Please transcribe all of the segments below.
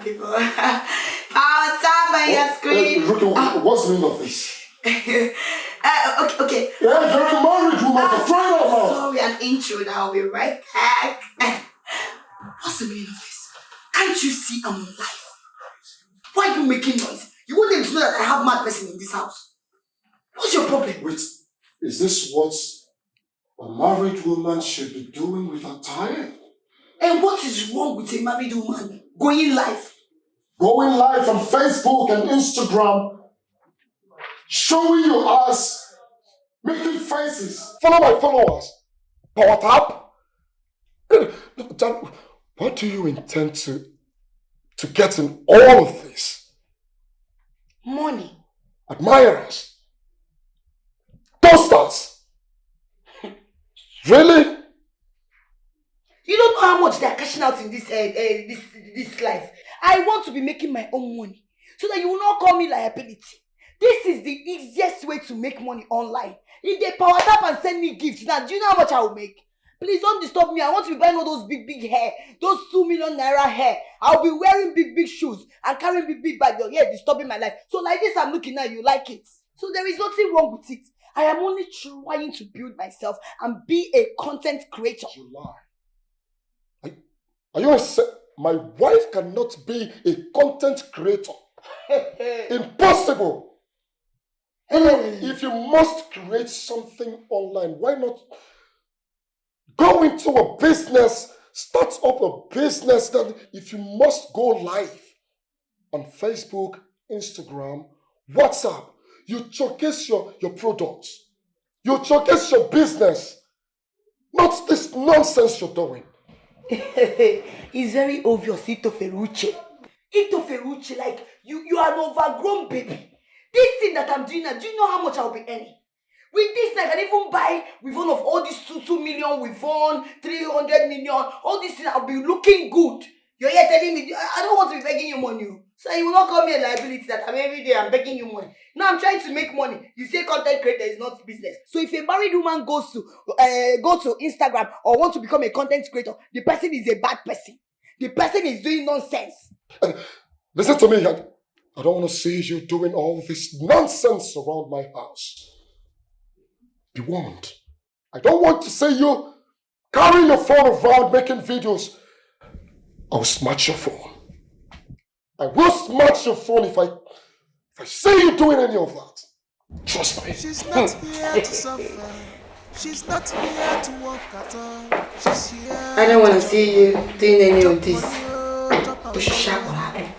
people. Power time on your screen. What's the meaning of this? Okay. Yeah, you're a married woman for crying out loud. Sorry, an intro. I'll be right back. What's the meaning of this? Can't you see I'm alive? Why are you making noise? You want them to know that I have mad person in this house. What's your problem? Wait, is this what a married woman should be doing with her time? And what is wrong with a married woman going live? Going live on Facebook and Instagram, showing your ass, making faces. Follow my followers. Power tap. What do you intend to get in all of this? Money. Admirers. Toasters. Really? You don't know how much they're cashing out in this life. I want to be making my own money so that you will not call me liability. This is the easiest way to make money online. If they power tap and send me gifts now, do you know how much I will make? Please don't disturb me. I want to be buying all those big hair, those 2 million naira hair. I'll be wearing big shoes and carrying big bags. Your hair disturbing my life. So like this, I'm looking at you like it. So there is nothing wrong with it. I am only trying to build myself and be a content creator. You lie. Are you saying my wife cannot be a content creator? Impossible! If you must create something online, why not go into a business, start up a business that if you must go live on Facebook, Instagram, WhatsApp, you showcase your products, you showcase your business, not this nonsense you're doing. It's very obvious, Ito Ferrucci, like you are an overgrown baby. This thing that I'm doing now, do you know how much I'll be earning? With this, I can even buy with one of all these 2 million, with 300 million, all these things, I'll be looking good. You're here telling me, I don't want to be begging you money. So you will not call me a liability that every day I'm begging you money. Now I'm trying to make money. You say content creator is not business. So if a married woman goes to Instagram or wants to become a content creator, the person is a bad person. The person is doing nonsense. Listen to me. I don't want to see you doing all this nonsense around my house. Be warned. I don't want to see you carrying your phone around making videos. I'll smash your phone. I will smash your phone if I see you doing any of that. Trust me. She's not here to suffer. She's not here to work at all. She's here. I don't want to see you doing any of this. You should shout what happened.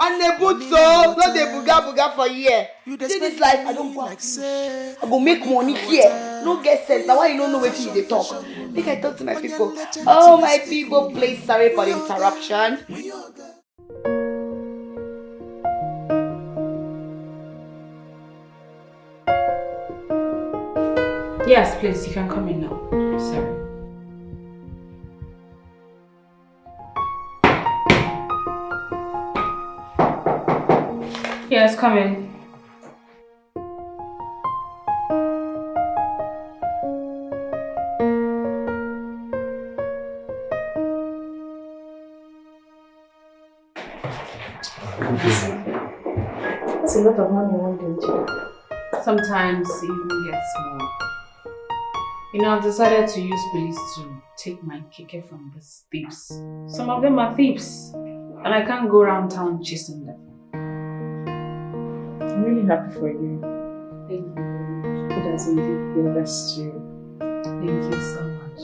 On the boot, so not the buga for here. See this life, I don't want. I go make money here. No get sense. Now why you don't know what you they talk? I think I talk to my people. Oh my people, please sorry for the interruption. Yes, please, you can come in now. Sorry. Yes, come in. That's a lot of money, don't you? Sometimes it even gets more. You know, I've decided to use police to take my keke from the thieves. Some of them are thieves, and I can't go around town chasing them. I'm really happy for you. Thank you. It has indeed been blessed you. Thank you so much.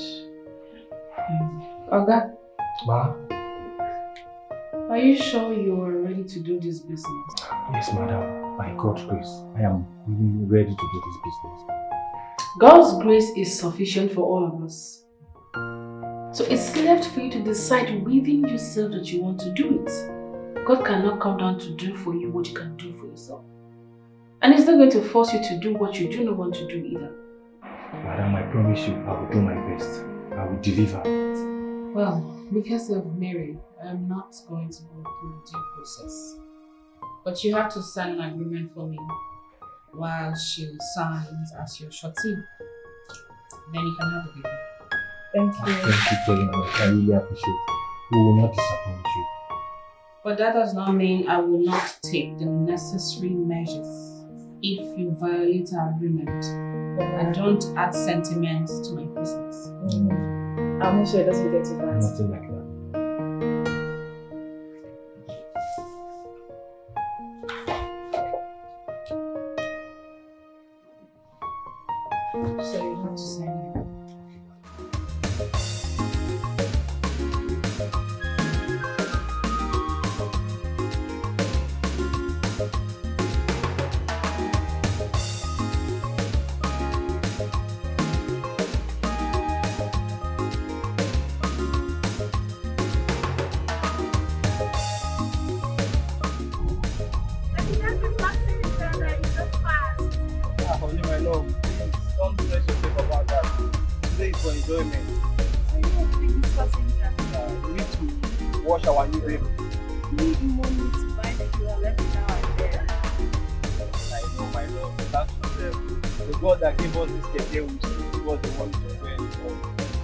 Oga? Ma? Are you sure you are ready to do this business? Yes, madam. By God's grace, I am really ready to do this business. God's grace is sufficient for all of us. So it's left for you to decide within yourself that you want to do it. God cannot come down to do for you what you can do for yourself. And He's not going to force you to do what you do not want to do either. Madam, I promise you, I will do my best. I will deliver. Well, because of Mary, I'm not going to go through the due process. But you have to sign an agreement for me while she signs as your shorty. Then you can have the baby. Thank you. Thank you very much. I really appreciate it. We will not disappoint you. But that does not mean I will not take the necessary measures if you violate our agreement and don't add sentiment to my business. I'll make sure it doesn't get to that. Nothing like that. So you have to sign it. Honey, my love, please don't stress yourself about that. Today is for enjoyment. We need to wash our new baby. Need money to buy the clothes every now and then. I know, my love. That's the God that gave us this keke will still give us the money to wear it.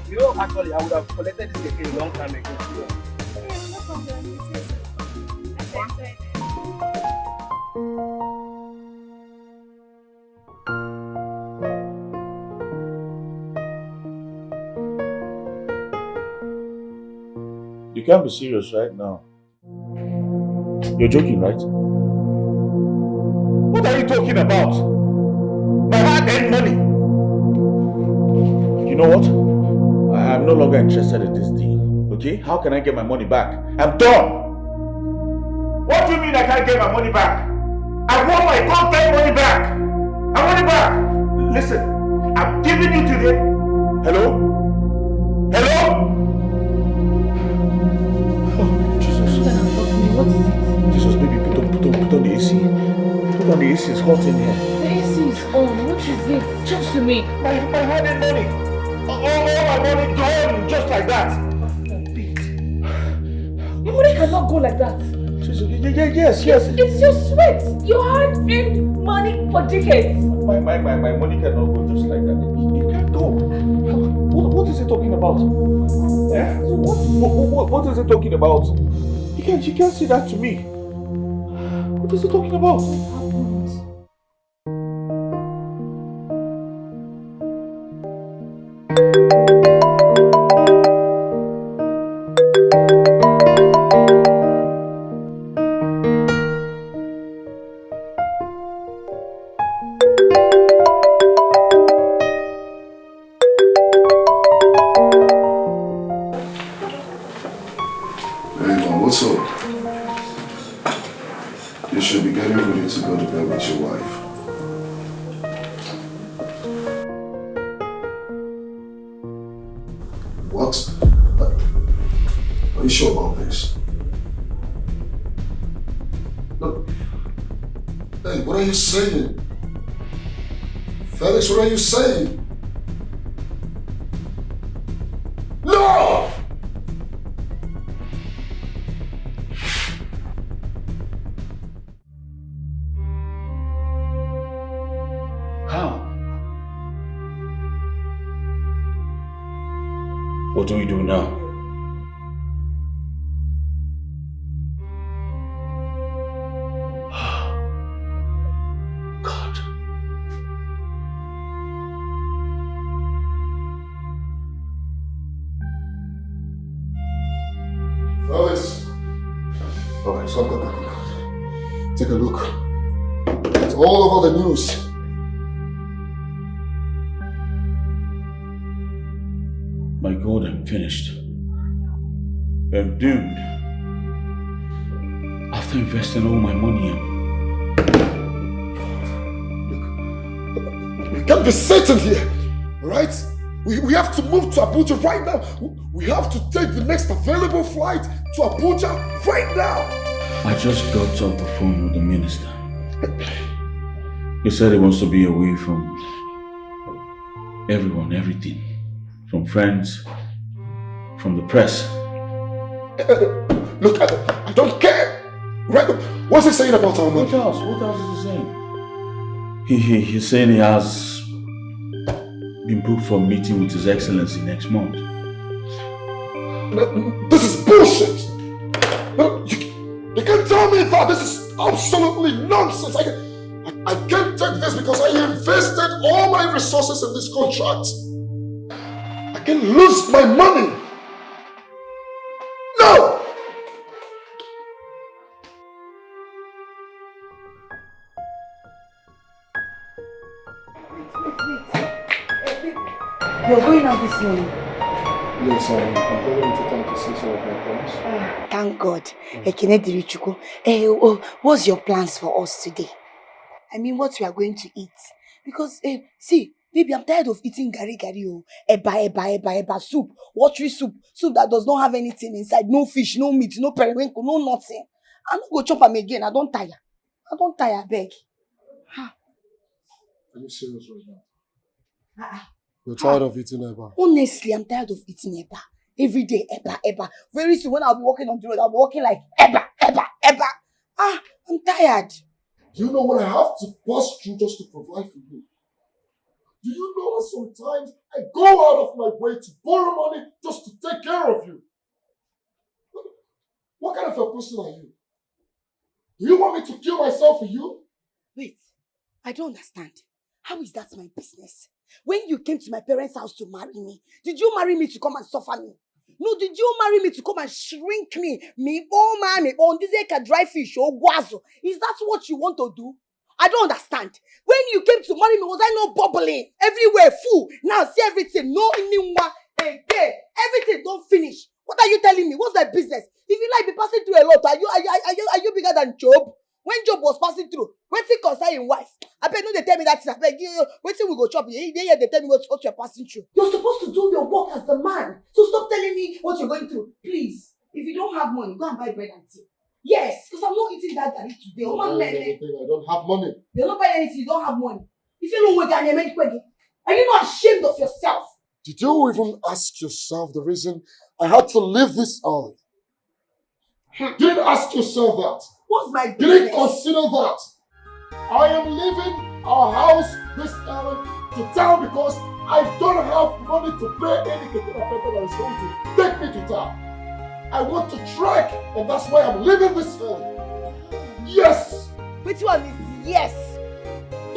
You know, actually, I would have collected this keke a long time ago. Yeah, no problem. You say so. Let's enjoy it. You can't be serious right now. You're joking, right? What are you talking about? My hard-earned money! You know what? I'm no longer interested in this deal, okay? How can I get my money back? I'm done! What do you mean I can't get my money back? I want my goddamn money back! I want it back! Listen, I'm giving you today. Hello? Hello? What is it? Jesus, baby, put on the AC. Put on the AC, it's hot in here. The AC is on. What is it? Talk to me. My hard-earned money. All my money gone, just like that. Your money cannot go like that. Jesus, yes. It's your sweat. Your hard-earned money for decades. My money cannot go just like that. It can't go. What is he talking about? Yeah? What is he talking about? You can't say that to me. What is he talking about? What's up? You should be getting ready to go to bed with your wife. What? Are you sure about this? Look. Hey, what are you saying? Felix, what are you saying? No! What do we do now? God. Felix. Alright, so take a look. It's all over the news. My God, I'm finished. I'm doomed. After investing all my money Look, we can't be sitting here, alright? We have to move to Abuja right now. We have to take the next available flight to Abuja right now. I just got off the phone with the minister. He said he wants to be away from everyone, everything. From friends, from the press. Look, I don't care. Right? What's he saying about our money? What else is he saying? He's saying he has been booked for a meeting with His Excellency next month. This is is bullshit. No, you can't tell me that. This is absolutely nonsense. I can't take this because I invested all my resources in this contract. I can lose my money. No! You're going out this morning. Yes, I'm going to come to see some of my friends. Thank God. What's your plans for us today? I mean, what we are going to eat. Because, see, baby, I'm tired of eating gari, eba, soup, watery soup that does not have anything inside. No fish, no meat, no periwinkle, no nothing. I'm not going to chop them again. I don't tire, beg. Are you serious right now? You're tired of eating eba? Honestly, I'm tired of eating eba. Every day, eba. Very soon, when I'll be walking on the road, I'll be walking like eba. I'm tired. Do you know what I have to pass through just to provide for you? Do you know that sometimes I go out of my way to borrow money just to take care of you? What kind of a person are you? Do you want me to kill myself for you? Wait, I don't understand. How is that my business? When you came to my parents' house to marry me, did you marry me to come and suffer me? No, did you marry me to come and shrink me? Me, oh man, me, on this dry fish, oh guazo. Is that what you want to do? I don't understand. When you came to marry me, was I not bubbling? Everywhere, full. Now see everything. No, everything don't finish. What are you telling me? What's my business? If you like be passing through a lot, are you bigger than Job? When Job was passing through, when he concerned his wife, I bet no they tell me that I beg you, wait till we go chop. They tell me what you're passing through. You're supposed to do your work as the man. So stop telling me what you're going through. Please. If you don't have money, go and buy bread and tea. Yes, because I'm not eating that garlic today. I don't have money. You're not buying anything, you don't have money. If you don't work and you're making money, are you not ashamed of yourself? Did you even ask yourself the reason I had to leave this early? You didn't ask yourself that. What's my business? You didn't consider that. I am leaving our house this early to town because I don't have money to pay any people that is going to take me to town. I want to trek, and that's why I'm leaving this early. Yes! Which one is yes?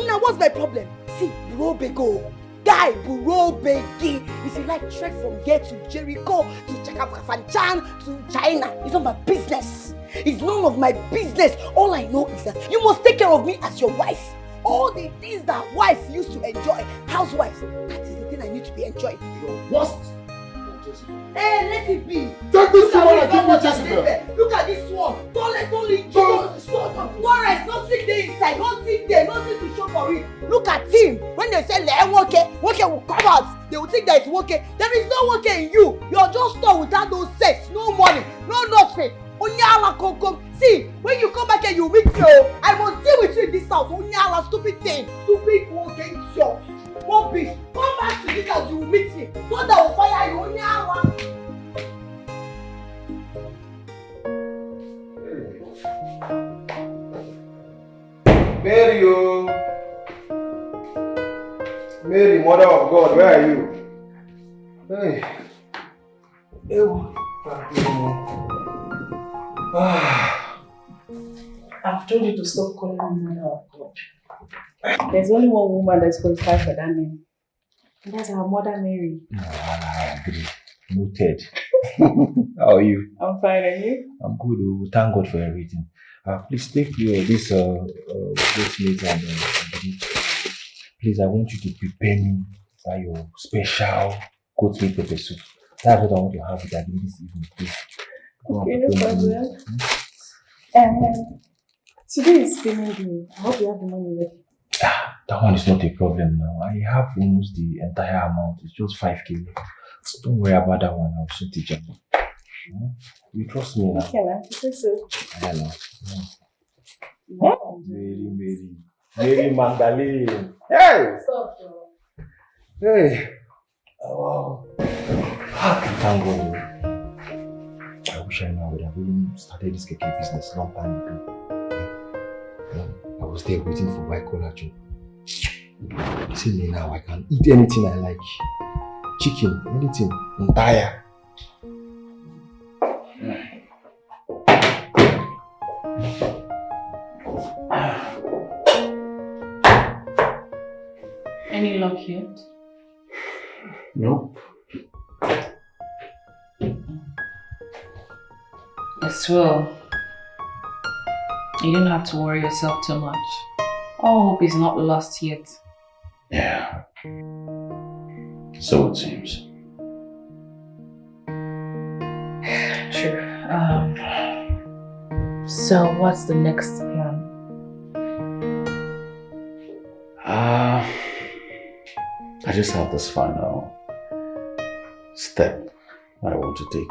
Now what's my problem? See, Burobego. Guy, Burobegi. If you like trek from here to Jericho, to Chakafanchan, to China, it's not my business. It's none of my business. All I know is that you must take care of me as your wife. All the things that wife used to enjoy, housewives, that is the thing I need to be enjoying. Your worst. Hey, let it be. Take this one and give me Jezebel. Look at this one. Don't rest, nothing there inside, nothing there, nothing to show for it. Look at him. When they say work will come out, they will think that it's working. There is no working in you. You're just stuck without no sex, no money, no nothing. See, when you come back and you meet me, I must deal with you in this house. Onyala, stupid thing. Stupid working yourself. One bitch. Come back to this house, you will meet me. So that will fire you. Onyala. Mary, Mother of God, where are you? Hey. I've told you to stop calling me Mother of God. There's only one woman that's qualified for that name. And that's our mother, Mary. I agree. Noted. How are you? I'm fine, and you? I'm good. Thank God for everything. Please take this meat and please, I want you to prepare me your special goat meat pepper soup. That's what I want to have with that this evening, please. Okay, no problem. Today is payment day. I hope you have the money ready. That one is not a problem now. I have almost the entire amount. It's just 5K. So don't worry about that one. I'll sort it out. You trust me now? Okay, man. I think so. I know. Mary Magdalene. Hey! Stop, Hey! Oh, wow. Thank God. I wish I would have even started this keke business long time ago. I was there waiting for white collar job. See me now, I can eat anything I like. Chicken, anything. Entire. Any luck yet? Nope. As well. You don't have to worry yourself too much. All hope is not lost yet. Yeah. So it seems. True. So what's the next plan? I just have this final step I want to take.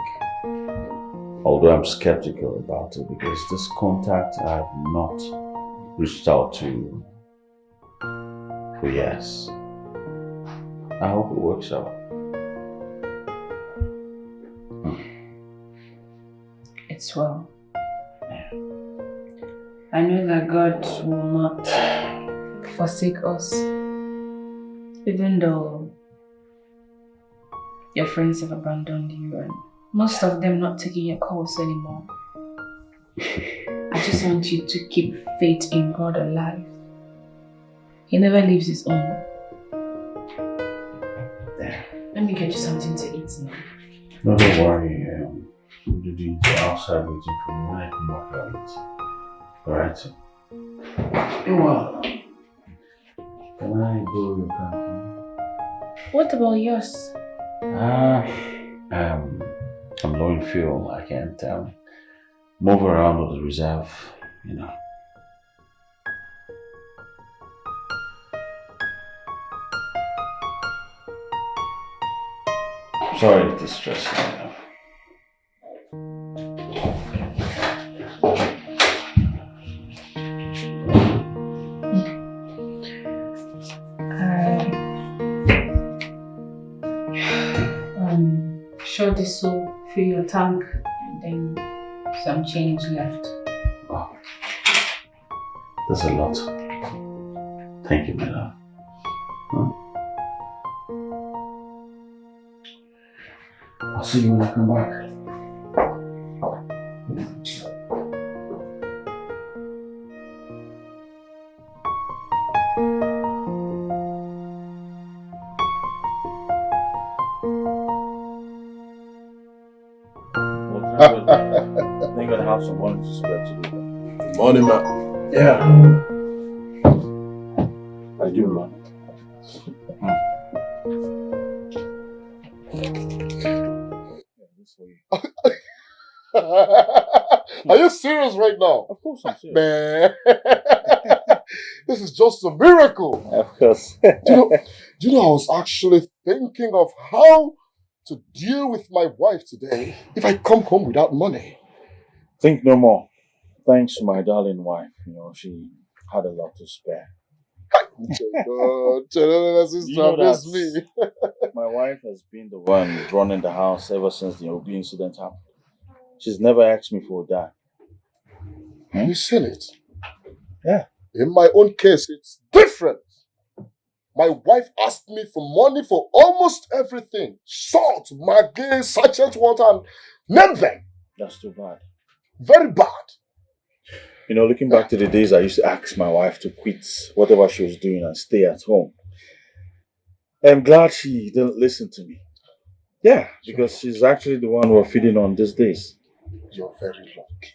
Although I'm skeptical about it because this contact I have not reached out to for years. I hope it works out. It's well. I know that God will not forsake us, even though your friends have abandoned you and most of them not taking your calls anymore. I just want you to keep faith in God alive. He never leaves his own. Let me get you something to eat now. No, don't worry. Judy is outside waiting for me. When I come back, I'll eat. Alright? Well, can I borrow your car? What about yours? I'm low in fuel. I can't move around with the reserve, you know. Sorry to distress you. Sure, this will fill your tank and then some change left. Wow. That's a lot. Thank you, my love. Huh? I'll see you when I come back. They're gonna have some money to spare to do that. Morning, man. Yeah. I do, man. Are you serious right now? Of course I'm serious. Man, this is just a miracle. Of course. Do you know, I was actually thinking of how to deal with my wife today if I come home without money. Think no more. Thanks to my darling wife. You know, she had a lot to spare. That's me. My wife has been the one running the house ever since the Obi incident happened. She's never asked me for a dime. Have you seen it? Yeah. In my own case, it's different. My wife asked me for money for almost everything. Salt, maggi, sachet water, and name them. That's too bad. Very bad. You know, looking back to the days I used to ask my wife to quit whatever she was doing and stay at home. I'm glad she didn't listen to me. Yeah, because she's actually the one we're feeding on these days. You're very lucky.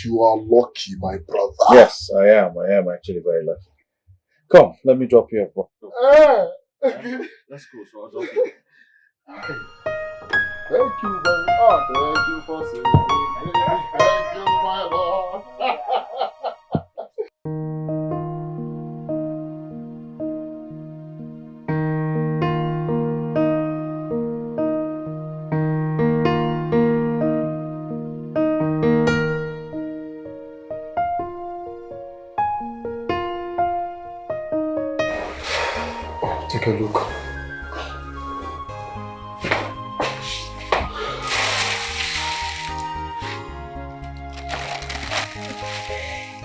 You are lucky, my brother. Yes, I am. I am actually very lucky. Come, let me drop you off, bro. Let's go, so I'll drop you. Thank you very much. Thank you for saying it. Thank you, my Lord. Take a look.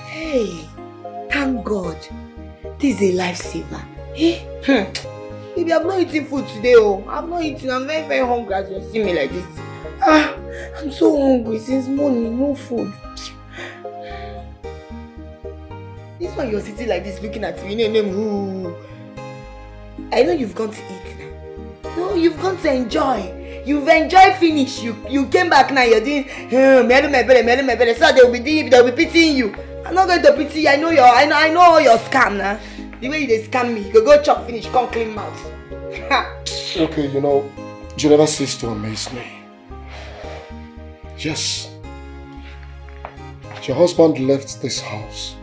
Hey, thank God. This is a lifesaver. Eh? Baby, I'm not eating food today. Oh, I'm not eating. I'm very, very hungry as you see me like this. I'm so hungry since morning. No food. This one you're sitting like this looking at me. I know you've gone to eat now. No, you've gone to enjoy. You've enjoyed finish. You came back now. You're doing my belly. So they'll be pitying you. I'm not going to pity you. I know all your scam now. The way they scam me, you go chop finish, come clean mouth. Okay, you know, you never cease to amaze me. Yes. Your husband left this house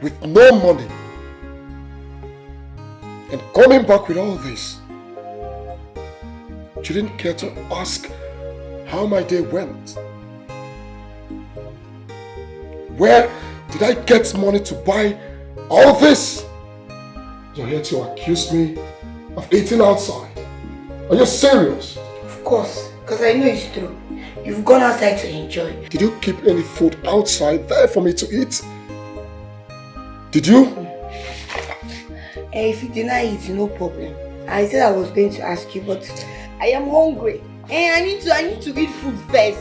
with no money and coming back with all this. You didn't care to ask how my day went. Where did I get money to buy all this? You're here to accuse me of eating outside. Are you serious? Of course, because I know it's true. You've gone outside to enjoy. Did you keep any food outside there for me to eat? Did you? If you deny it, no problem. I said I was going to ask you, but I am hungry. I need to eat food first.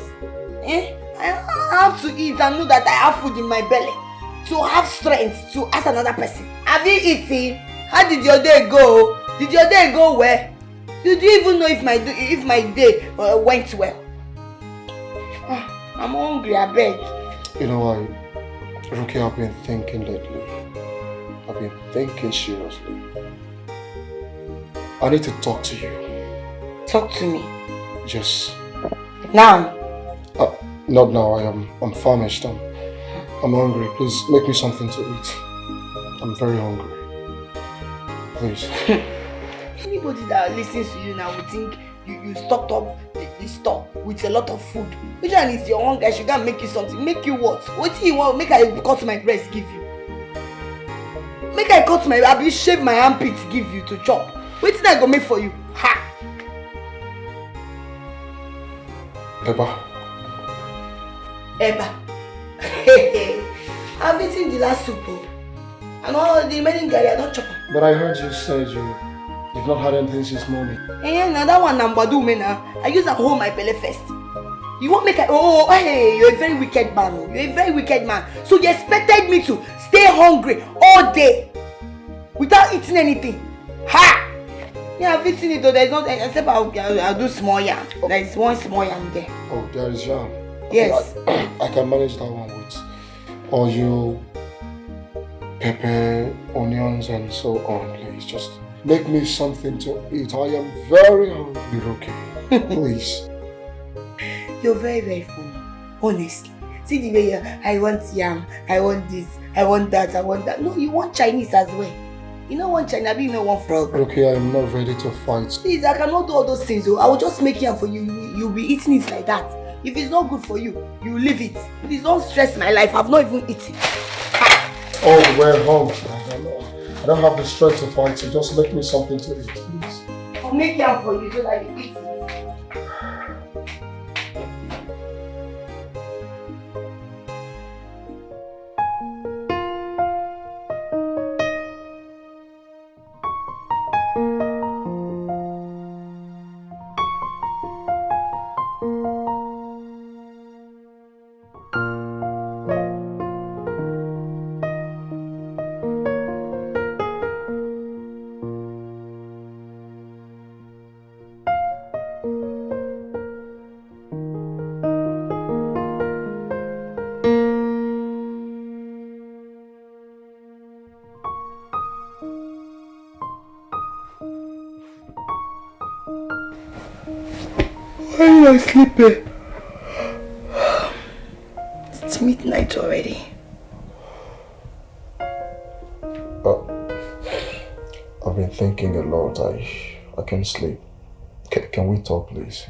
I have to eat and know that I have food in my belly to have strength to ask another person. Have you eaten? How did your day go? Did your day go well? Did you even know if my day went well? I'm hungry, I beg. You know, Ruki, I've been thinking lately. I've been thinking seriously. I need to talk to you. Talk to me. Yes. Now? Not now. I'm famished. I'm hungry. Please make me something to eat. I'm very hungry. Please. Anybody that listens to you now would think you stocked up the store with a lot of food. Which one is your hunger? I should go and make you something. Make you what? What do you want? Make I cut my breast give you. Make I cut my shave my armpit give you to chop. What did I go make for you? Ha! Eba. I've eaten the last soup. And all the remaining garri I don't chop. But I heard you say you've not had anything since morning. Now that one Nambadu me now. I use to hold my belly first. You won't make hey, you're a very wicked man. You're a very wicked man. So you expected me to stay hungry all day without eating anything. Ha! Yeah, I've eaten it though. There's not except I'll do small yam. There is one small yam there. Oh, there is yam. Yes. I can manage that one with oil, pepper, onions, and so on. Please, just make me something to eat. I am very hungry, okay? Please. You're very, very funny. Honestly. See the way I want yam, I want this, I want that, I want that. No, you want Chinese as well. You don't want China, but you don't want frog. Okay, I am not ready to fight. Please, I cannot do all those things. I will just make yam for you. You'll be eating it like that. If it's not good for you, you leave it. Please don't stress my life. I've not even eaten. Oh, we're home. I don't have the strength to fight, so just make me something to eat, please. I'll make yam for you so that you eat it. Why am I sleeping? It's midnight already. I've been thinking a lot. I can't sleep. Can we talk, please?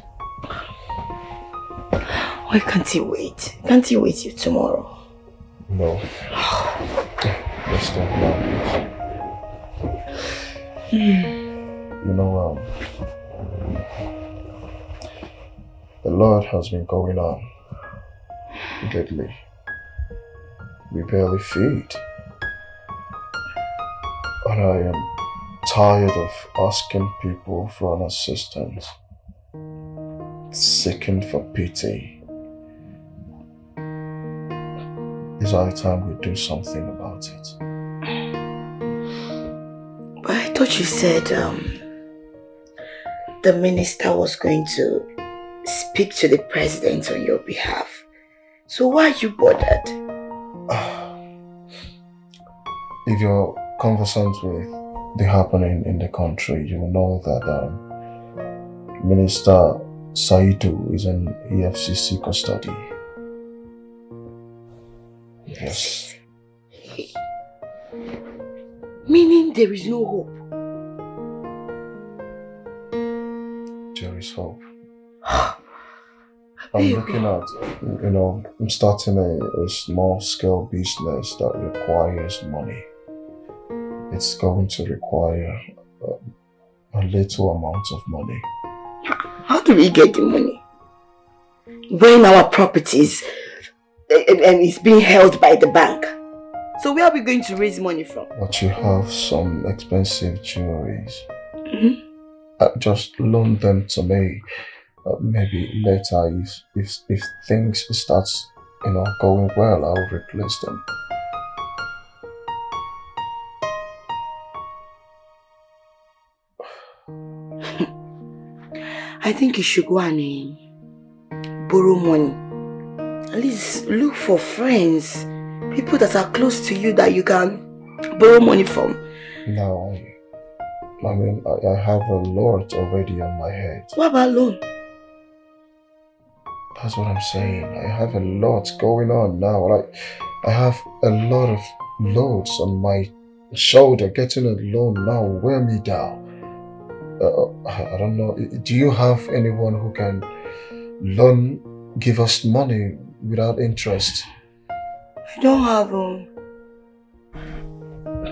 Why can't you wait? Can't you wait till tomorrow? No. Let's talk now, please. You know, a lot has been going on lately. We barely feed. And I am tired of asking people for an assistance, seeking for pity. It's high time we do something about it. But I thought you said the minister was going to speak to the president on your behalf. So why are you bothered? If you're conversant with the happening in the country, you will know that Minister Saidu is in EFCC custody. Yes. Meaning there is no hope. There is hope. I'm looking at, I'm starting a small scale business that requires money. It's going to require a little amount of money. How do we get the money? When our properties is being held by the bank. So where are we going to raise money from? But you have some expensive jewelries. Mm-hmm. Just loan them to me. Maybe later, if things starts, going well, I'll replace them. I think you should go and borrow money. At least look for friends, people that are close to you that you can borrow money from. No, I have a lot already on my head. What about loan? That's what I'm saying. I have a lot going on now. Like, I have a lot of loads on my shoulder. Getting a loan now will wear me down. I don't know. Do you have anyone who can give us money without interest? I don't have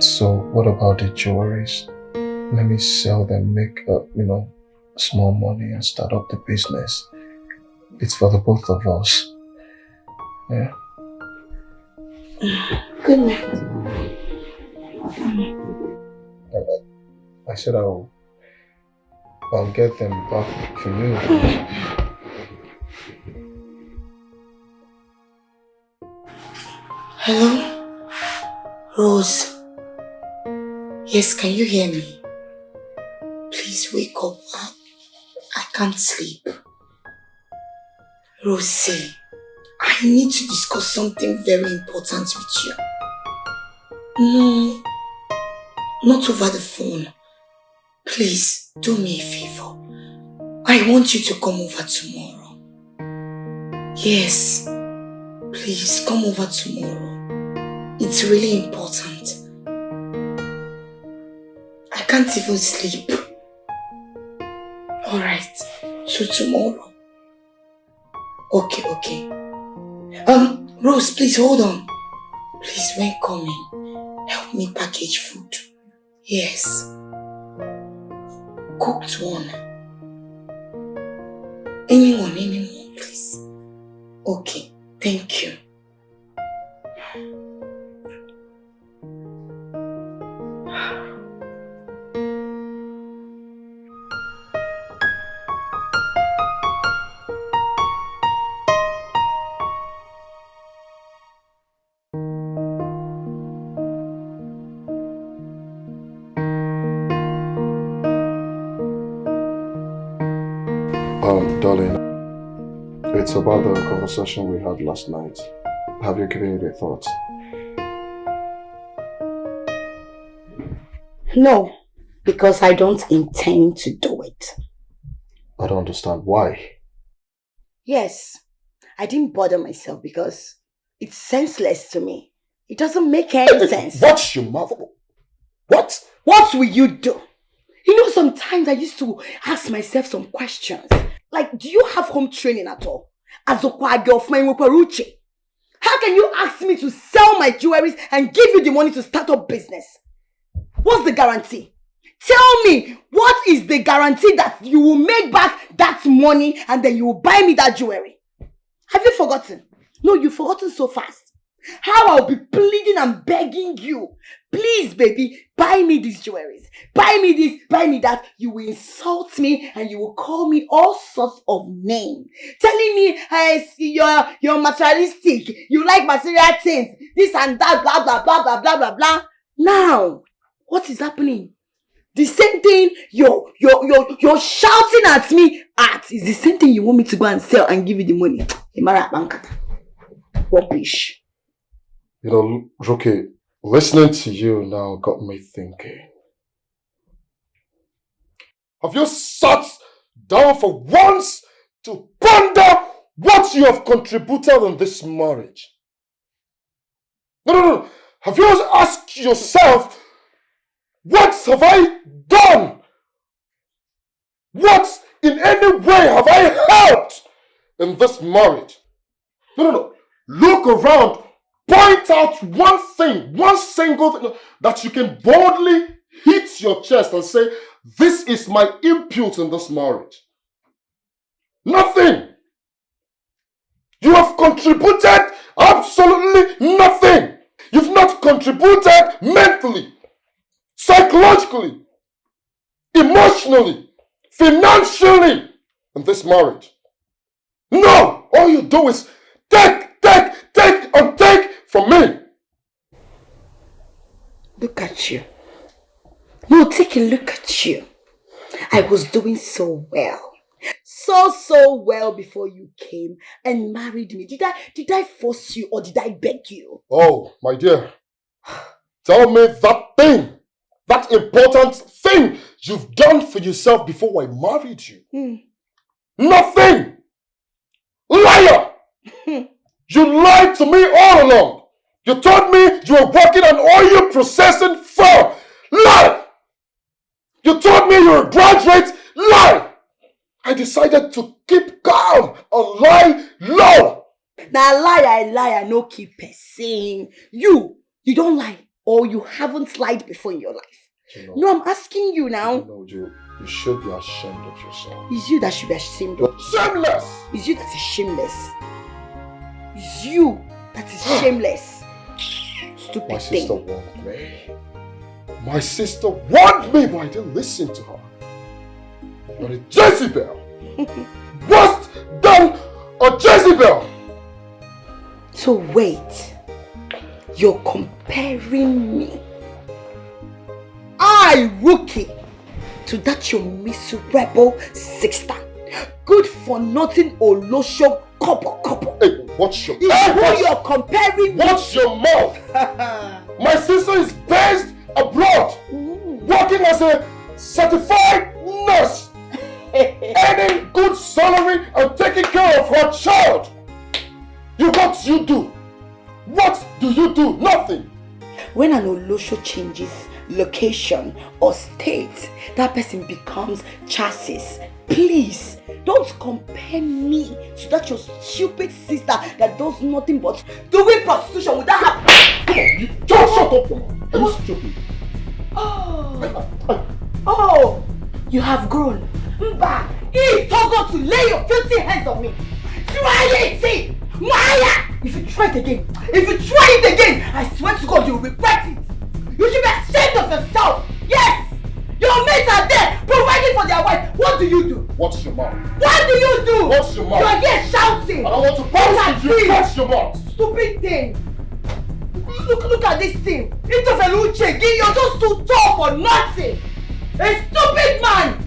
So what about the jewelries? Let me sell them, make small money and start up the business. It's for the both of us. Yeah. Good night. I said I'll get them back for you. Hello? Rose. Yes, can you hear me? Please wake up. I can't sleep. Rosie, I need to discuss something very important with you. No, not over the phone. Please, do me a favor. I want you to come over tomorrow. Yes, please come over tomorrow. It's really important. I can't even sleep. Alright, so tomorrow. Okay. Rose, please hold on. Please, when coming, help me package food. Yes. Cooked one. Anyone, please. Okay, thank you. Darling, it's about the conversation we had last night. Have you given it a thought? No, because I don't intend to do it. I don't understand why. Yes, I didn't bother myself because it's senseless to me. It doesn't make any sense. Watch your mouth. What? What will you do? Sometimes I used to ask myself some questions. Like, do you have home training at all? As a girl of my Repercussions. How can you ask me to sell my jewelries and give you the money to start up business? What's the guarantee? Tell me, what is the guarantee that you will make back that money and then you will buy me that jewelry? Have you forgotten? No, you've forgotten so fast. How I'll be pleading and begging you. Please, baby, buy me these jewelries. Buy me this, buy me that. You will insult me and you will call me all sorts of names. Telling me, you're materialistic. You like material things. This and that, blah, blah, blah, blah, blah, blah, blah. Now, what is happening? The same thing you're shouting at me at is the same thing you want me to go and sell and give you the money. Rubbish. You know, Rocky, listening to you now got me thinking. Have you sat down for once to ponder what you have contributed in this marriage? No. Have you asked yourself, what have I done? What in any way have I helped in this marriage? No. Look around. Point out one thing, one single thing that you can boldly hit your chest and say, this is my input in this marriage. Nothing. You have contributed absolutely nothing. You've not contributed mentally, psychologically, emotionally, financially in this marriage. No! All you do is take and take from me. Look at you. No, take a look at you. I was doing so well. So well before you came and married me. Did I force you or did I beg you? Oh, my dear. Tell me that important thing you've done for yourself before I married you. Nothing! Liar! You lied to me all along. You told me you were working an oil processing firm. Lie! You told me you were a graduate. Lie! I decided to keep calm and lie low. Now lie, no keep saying. You don't lie or you haven't lied before in your life. You know, no, I'm asking you now. You should be ashamed of yourself. It's you that should be ashamed of. Shameless! It's you that is shameless. It's you that is shameless. Stupid My thing. sister warned me. My sister warned me, but I didn't listen to her. You're a Jezebel. Worse than a Jezebel. So wait. You're comparing me, rookie, to that your miserable sister. Good for nothing Olosho couple. Hey, watch your mouth. Who you're comparing me. Watch your mouth. My sister is based abroad, working as a certified nurse, earning good salary and taking care of her child. What do you do? What do you do? Nothing. When an Olosho changes location or state, that person becomes chassis. Please, don't compare me to that your stupid sister that does nothing but doing prostitution without her. You just shut up, are you stupid? Oh, you have grown. Mba, he told to lay your filthy hands on me. Try it, Maya! If you try it again, I swear to God, you'll regret it. You should be ashamed of yourself. Yes! Your mates are there, providing for their wife. What do you do? Watch your mouth. What do you do? Watch your mouth. You are here shouting. I don't want to bounce with you. Watch your mouth. Stupid thing. Look at this thing. You're just too tall for nothing. A stupid man.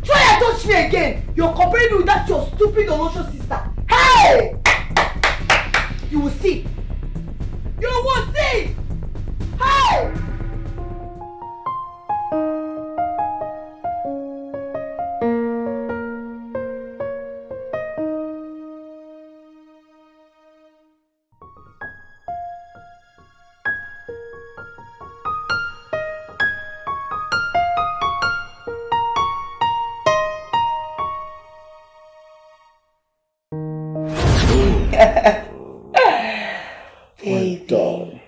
Try and touch me again. You're comparing me with that your stupid Olosho sister. Hey! You will see. You will see. Hey! Baby.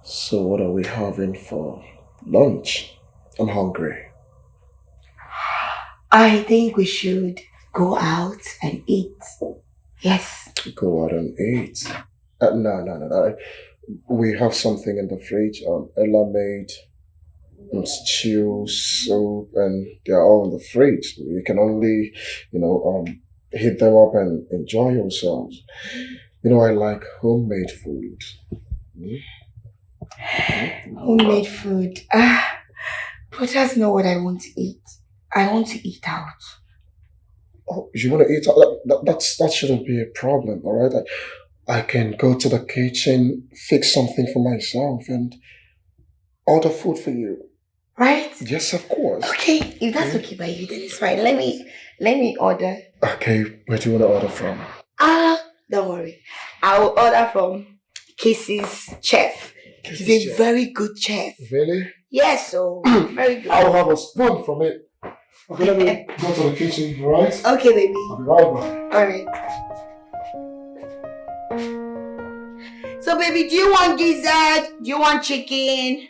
So what are we having for lunch? I'm hungry. I think we should go out and eat. Yes. Go out and eat? No. We have something in the fridge. Ella made stew, soup, and they're all in the fridge. You can only, heat them up and enjoy yourselves. I like homemade food. Homemade food. But that's not what I want to eat. I want to eat out. Oh, you want to eat? That shouldn't be a problem, all right? I can go to the kitchen, fix something for myself, and order food for you. Right? Yes, of course. Okay, if that's okay by you, then it's fine. Let me order. Okay, where do you want to order from? Don't worry. I will order from Casey's chef. He's a very good chef. Really? Yes, so very good. I'll have a spoon from it. Okay, let me go to the kitchen, right? Okay, baby. I'll be right back. Alright. So, baby, do you want dessert? Do you want chicken?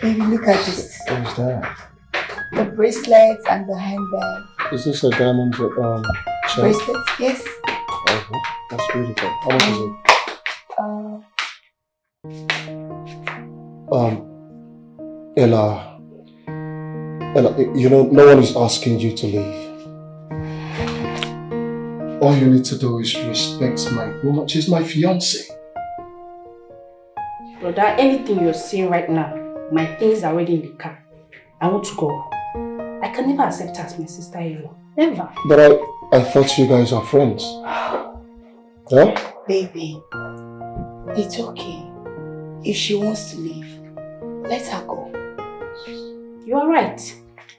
Baby, look at this. What's that? The bracelets and the handbag. Is this a diamond chain? Bracelets, yes. Oh, that's beautiful. How much is it? Ella, you know, no one is asking you to leave. All you need to do is respect my woman. She's my fiancée. Brother, anything you're saying right now, my things are already in the car. I want to go. I can never accept her as my sister-in-law. Never. But I thought you guys are friends. Huh? Baby, it's okay. If she wants to leave, let her go. You are right.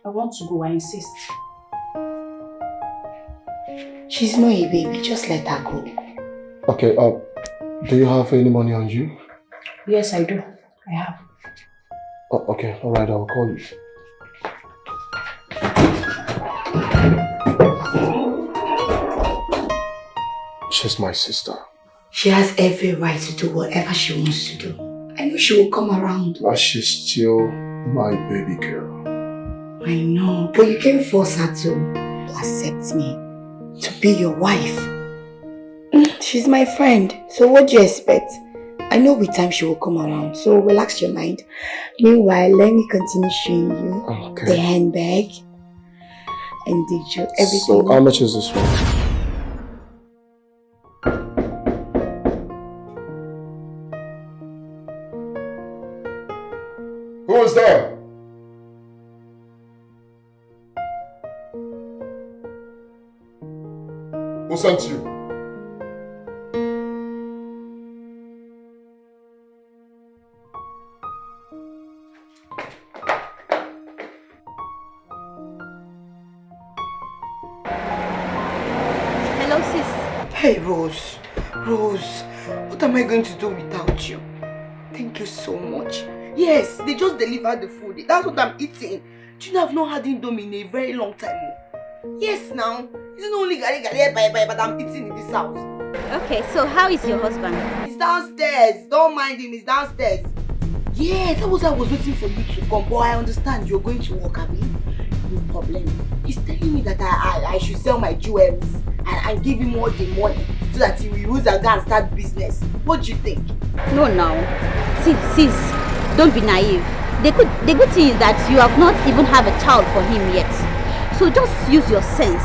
I want to go, I insist. She's not a baby, just let her go. Okay, do you have any money on you? Yes, I do. I have. Oh, okay, alright, I'll call you. She's my sister. She has every right to do whatever she wants to do. I know she will come around. But she's still my baby girl. I know, but you can't force her to accept me, to be your wife. She's my friend, so what do you expect? I know with time she will come around, so relax your mind. Meanwhile, let me continue showing you the handbag and the everything. So how much is this one? Who is there? Who sent you? Hello, sis. Hey, Rose. Rose, what am I going to do without you? Thank you so much. Yes, they just delivered the food. That's what I'm eating. Do you know I've not had Indomie in a very long time? Yes, now. It's not only gari but I'm eating in this house. Okay, so how is your husband? He's downstairs. Don't mind him, he's downstairs. Yeah, that was why I was waiting for you to come. But I understand you're going to work, Abby. No problem. He's telling me that I should sell my jewelries and give him all the money so that he will use and go and start business. What do you think? No, now. Sis, don't be naive. The good thing is that you have not even have a child for him yet. So just use your sense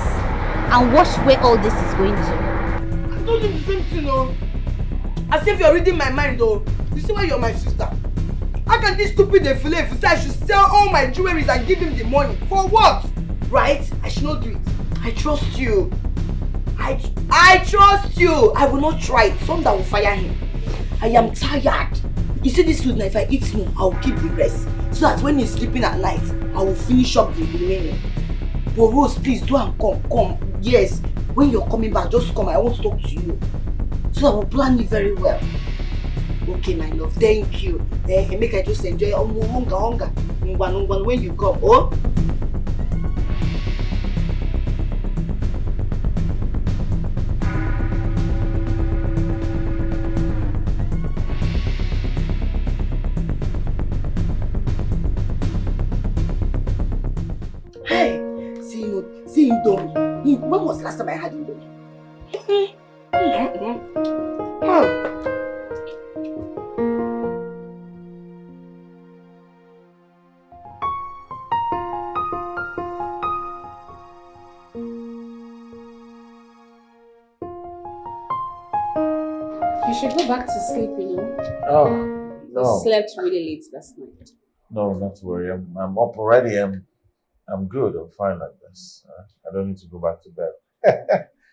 and watch where all this is going to. I told you the same thing, though. As if you're reading my mind, though. You see why you're my sister? How can this stupid defile if you say I should sell all my jewelries and give him the money? For what? Right? I should not do it. I trust you. I trust you. I will not try it. Some that will fire him. I am tired. You see this food now, if I eat more, I will keep the rest. So that when he's sleeping at night, I will finish up the remaining. But Rose, please do and come. Yes. When you're coming back, just come. I want to talk to you. So I will plan it very well. Okay, my love. Thank you. Make I just enjoy hunger. When you come, oh? Hey, see Indomie. When was the last time I had Indomie? Oh. You should go back to sleep, you know. Oh, no. You slept really late last night. No, not to worry. I'm up already. I'm good. I'm fine like this. I don't need to go back to bed.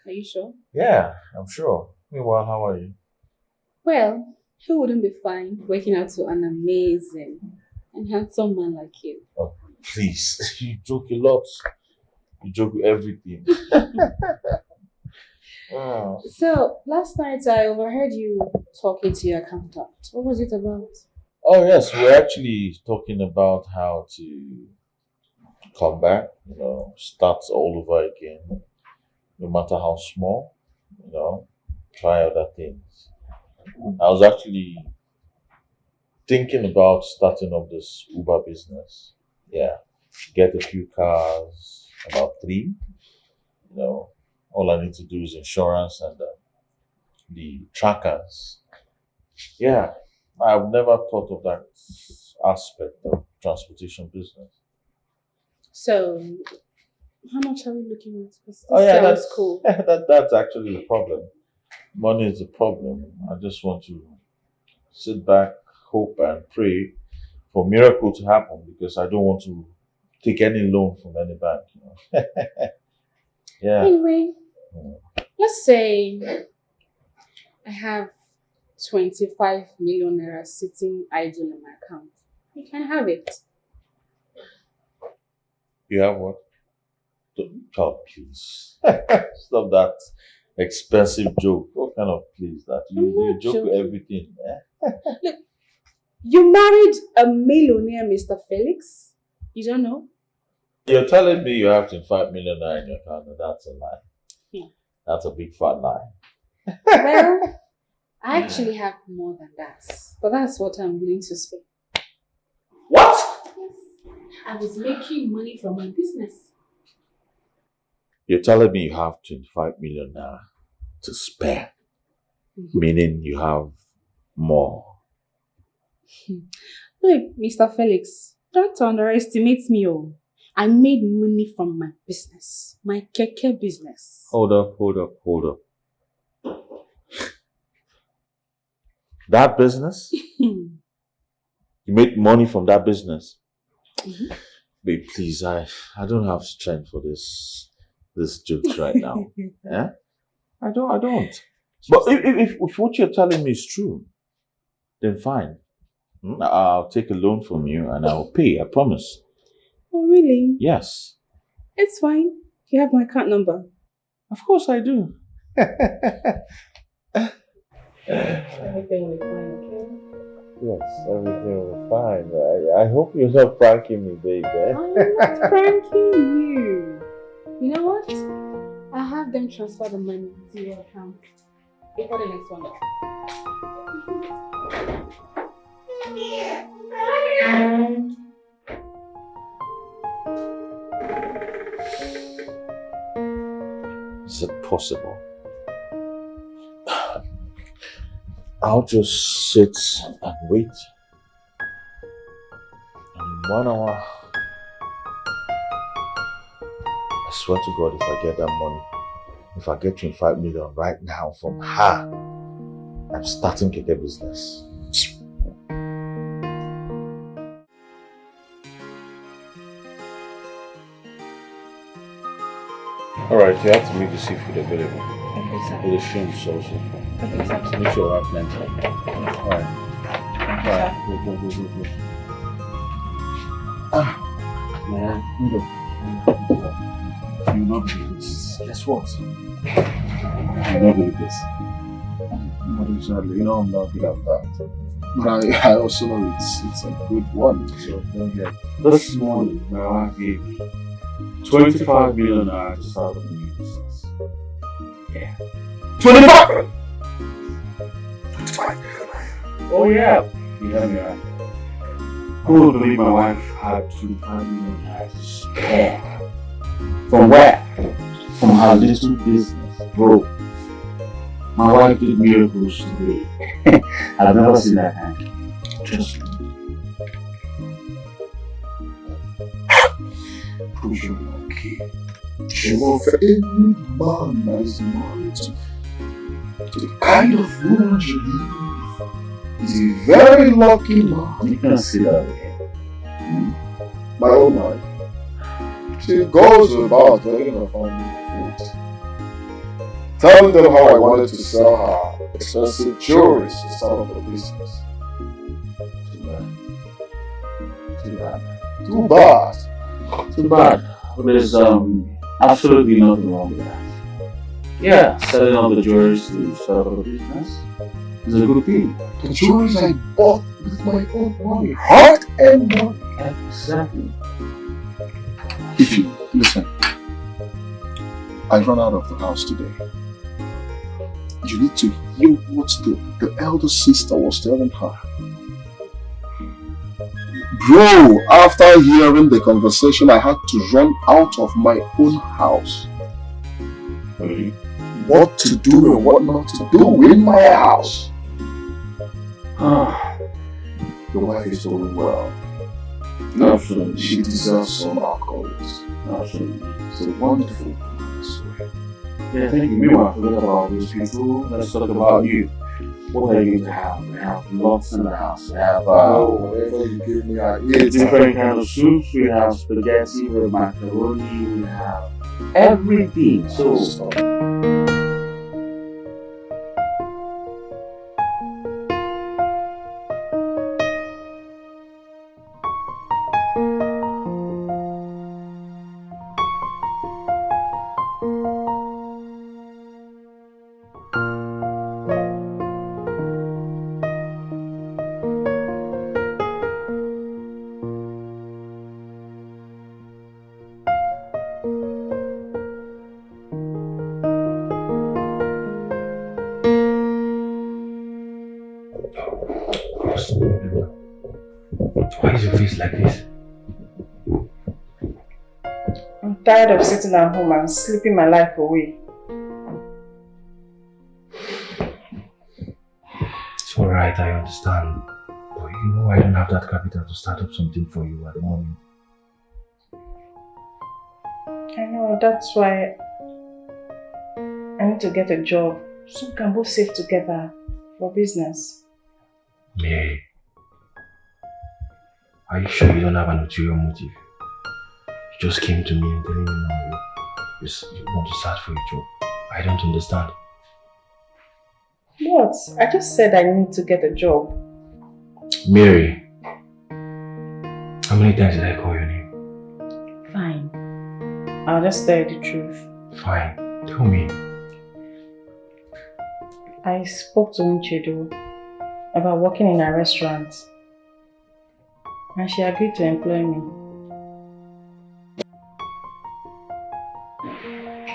Are you sure? Yeah, I'm sure. Meanwhile, how are you? Well, who wouldn't be fine waking up to an amazing and handsome man like you? Oh, please. You joke a lot. You joke with everything. Oh. So, last night I overheard you talking to your accountant. What was it about? Oh yes, we're actually talking about how to come back, start all over again, no matter how small, try other things. I was actually thinking about starting up this Uber business. Yeah, get a few cars, about 3. All I need to do is insurance and the trackers. Yeah, I've never thought of that aspect of transportation business. So, how much are we looking at? This Oh yeah, sounds cool. that's actually the problem. Money is the problem. I just want to sit back, hope and pray for a miracle to happen because I don't want to take any loan from any bank. Yeah. Anyway, let's say I have 25 million naira sitting idle in my account. You can have it. You have what? Oh, please. Stop that expensive joke. What kind of please that? You joke with everything. Look, you married a millionaire, Mr. Felix. You don't know? You're telling me you have 25 million naira in your account. That's a lie. Yeah. That's a big fat lie. Well, I actually have more than that. But that's what I'm willing to spend. What? Yes. I was making money from my business. You're telling me you have 25 million naira to spare, meaning you have more. Look, Mr. Felix, don't underestimate me. I made money from my business, my keke business. Hold up. That business? You made money from that business? Babe, please, I don't have strength for this jokes right now. Yeah? I don't. But if what you're telling me is true, then fine. I'll take a loan from you and I'll pay, I promise. Oh, really? Yes. It's fine. You have my account number. Of course I do. Everything will be fine, okay? Yes, everything will be fine. I hope you're not pranking me, babe. I'm not pranking you. You know what? I'll have them transfer the money to your account before the next one. Is it possible? I'll just sit and wait. And in 1 hour, I swear to God, if I get that money, if I get 25 million right now from her, I'm starting keke business. Alright, you have to make the seafood available. Okay, sir. With the shrimps also. Okay, sir. So make sure I have plenty. Alright. Thank you, Alright, sir. go. Man, you will not believe this. Guess what? You will not believe this. But exactly, I'm not good at that. But I also know it's a good one, so don't get. This morning, my wife gave me 25 million naira to start up a new business. Yeah. 25! 25 million naira. Oh yeah. You heard me right. Who would believe my wife had 25 million naira to spare? From where? From her little business, bro. My wife did miracles today. I've never seen that kind. Trust me. Prove you're lucky. Sure, for any man that is married to the kind of woman you live with is a very lucky man. You can see that again. My own wife. She goes about begging her family food, telling them how I wanted to sell her expensive jewelry to start up a business. Too bad. Too bad. Too bad. There's absolutely nothing wrong with that. Yeah, selling all the jewelry to start up a business is a good thing. The jewelry I bought with my own money, hard and money. Exactly. If you listen, I ran out of the house today. You need to hear what the elder sister was telling her. Bro, after hearing the conversation, I had to run out of my own house. Really? What to do and what not to do in my house. Your wife is doing well. Absolutely. She deserves some accolades. Absolutely. It's a wonderful woman, I swear. Yeah, thank you. Meanwhile, forget about those people. Let's talk about you. What are you going to have? We have lots in the house. We have whatever you give me, I eat. different kind of soups. We have spaghetti, we have macaroni, we have everything. So Why is your face like this? I'm tired of sitting at home and sleeping my life away. It's alright, I understand. But you know I don't have that capital to start up something for you at the moment. I know, that's why I need to get a job so we can both save together for business. Mary, are you sure you don't have an ulterior motive? You just came to me and telling me now you want to start for a job. I don't understand. What? I just said I need to get a job. Mary, how many times did I call your name? Fine. I'll just tell you the truth. Fine, tell me. I spoke to Nchedo about working in a restaurant and she agreed to employ me.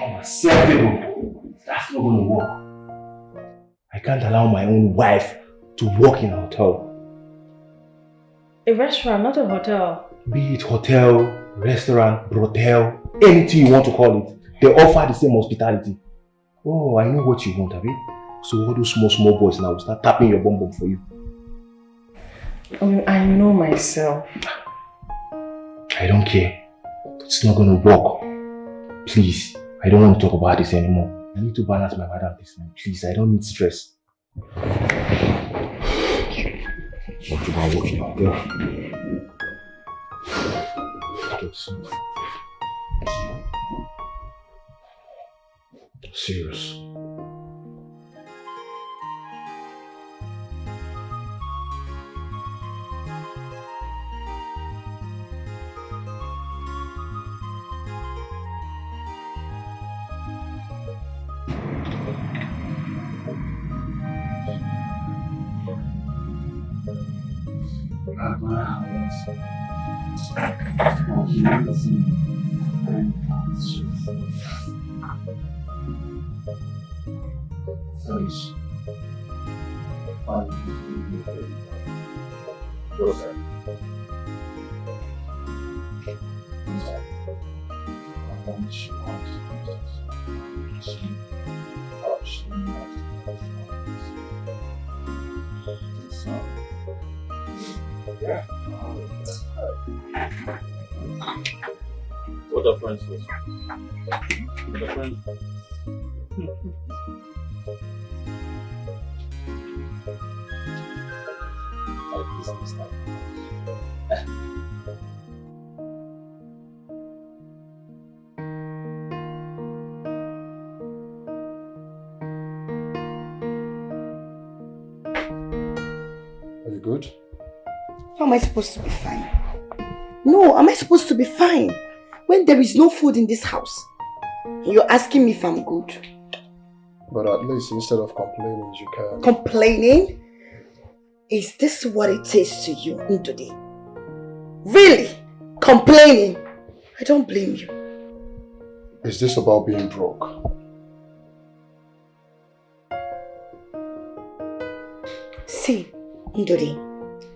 Unacceptable. That's not going to work. I can't allow my own wife to work in a hotel. A restaurant, not a hotel. Be it hotel, restaurant, brothel, anything you want to call it. They offer the same hospitality. Oh, I know what you want, Abi. So all those small boys now will start tapping your bum for you. I know myself. I don't care. It's not gonna work. Please, I don't want to talk about this anymore. I need to balance my madam this time. Please, I don't need stress. What you want working out there? Serious. what are friends with? What are friends? Like business type. How am I supposed to be fine? No, am I supposed to be fine when there is no food in this house? And you're asking me if I'm good. But at least instead of complaining, you can... Complaining? Is this what it is to you, Ndudi? Really? Complaining? I don't blame you. Is this about being broke? See, Ndudi,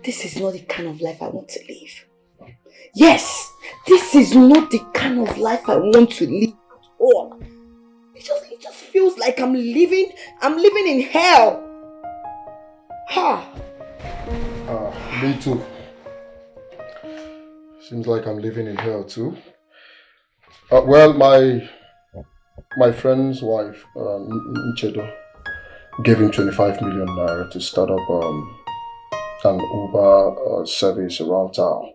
this is not the kind of life I want to live. Yes, this is not the kind of life I want to live at all. It just feels like I'm living in hell. Ha! Me too. Seems like I'm living in hell too. Well, my friend's wife, Nchedo, gave him 25 million naira to start up an Uber service around town.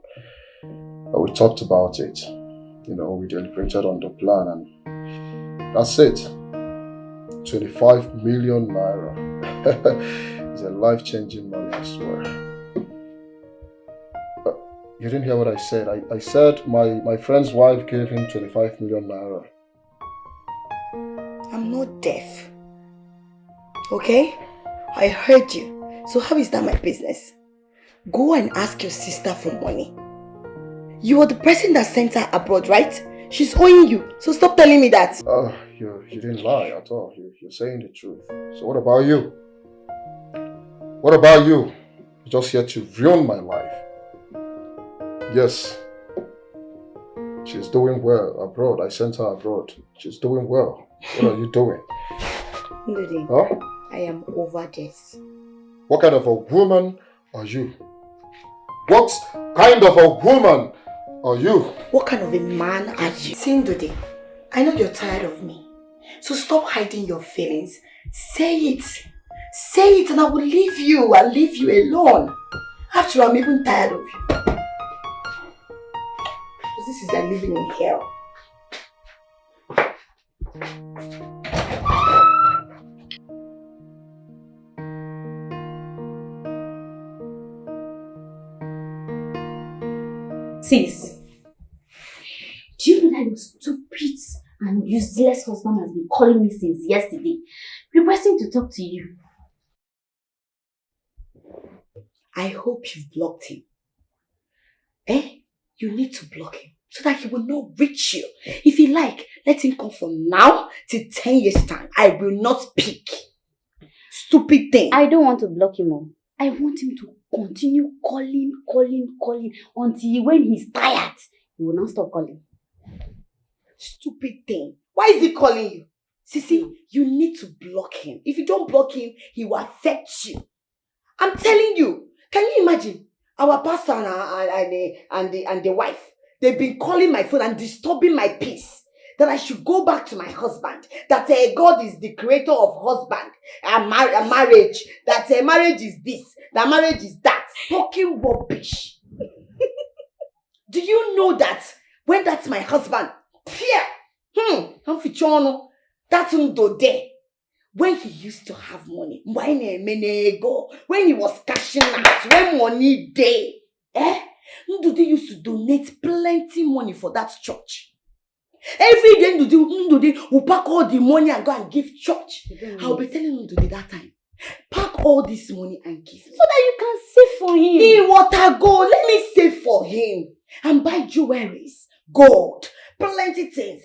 We talked about it. We deliberated on the plan and that's it. 25 million naira. It's a life-changing money, I swear. You didn't hear what I said. I said my friend's wife gave him 25 million naira. I'm not deaf. Okay? I heard you. So how is that my business? Go and ask your sister for money. You are the person that sent her abroad, right? She's owing you. So stop telling me that. You didn't lie at all. You're saying the truth. So what about you? What about you? You're just here to ruin my life. Yes. She's doing well abroad. I sent her abroad. She's doing well. What are you doing? Ndudi, Huh? I am over this. What kind of a woman are you? What kind of a woman are you? What kind of a man are you? See, Ndudi, I know you're tired of me. So stop hiding your feelings. Say it. Say it and I will leave you. I'll leave you alone. After all, I'm even tired of you. Because this is like living in hell. Sis, do you know that your stupid and useless husband has been calling me since yesterday, requesting to talk to you? I hope you've blocked him. You need to block him so that he will not reach you. If you like, let him come from now till 10 years time. I will not pick. Stupid thing. I don't want to block him all. I want him to continue calling until when he's tired, he will not stop calling. Stupid thing. Why is he calling you? Sisi, you need to block him. If you don't block him, he will affect you. I'm telling you. Can you imagine? Our pastor and the wife, they've been calling my phone and disturbing my peace. That I should go back to my husband. That God is the creator of husband and marriage. That marriage is this. That marriage is that. Fucking rubbish. Do you know that when that's my husband, that's there. When he used to have money, when he was cashing out, when money day, Ndudi used to donate plenty money for that church. Every day Ndudi will pack all the money and go and give church. I'll be telling Ndudi that time, pack all this money and give me. So that you can save for him. He water go, let me save for him. And buy jewelries, gold, plenty things.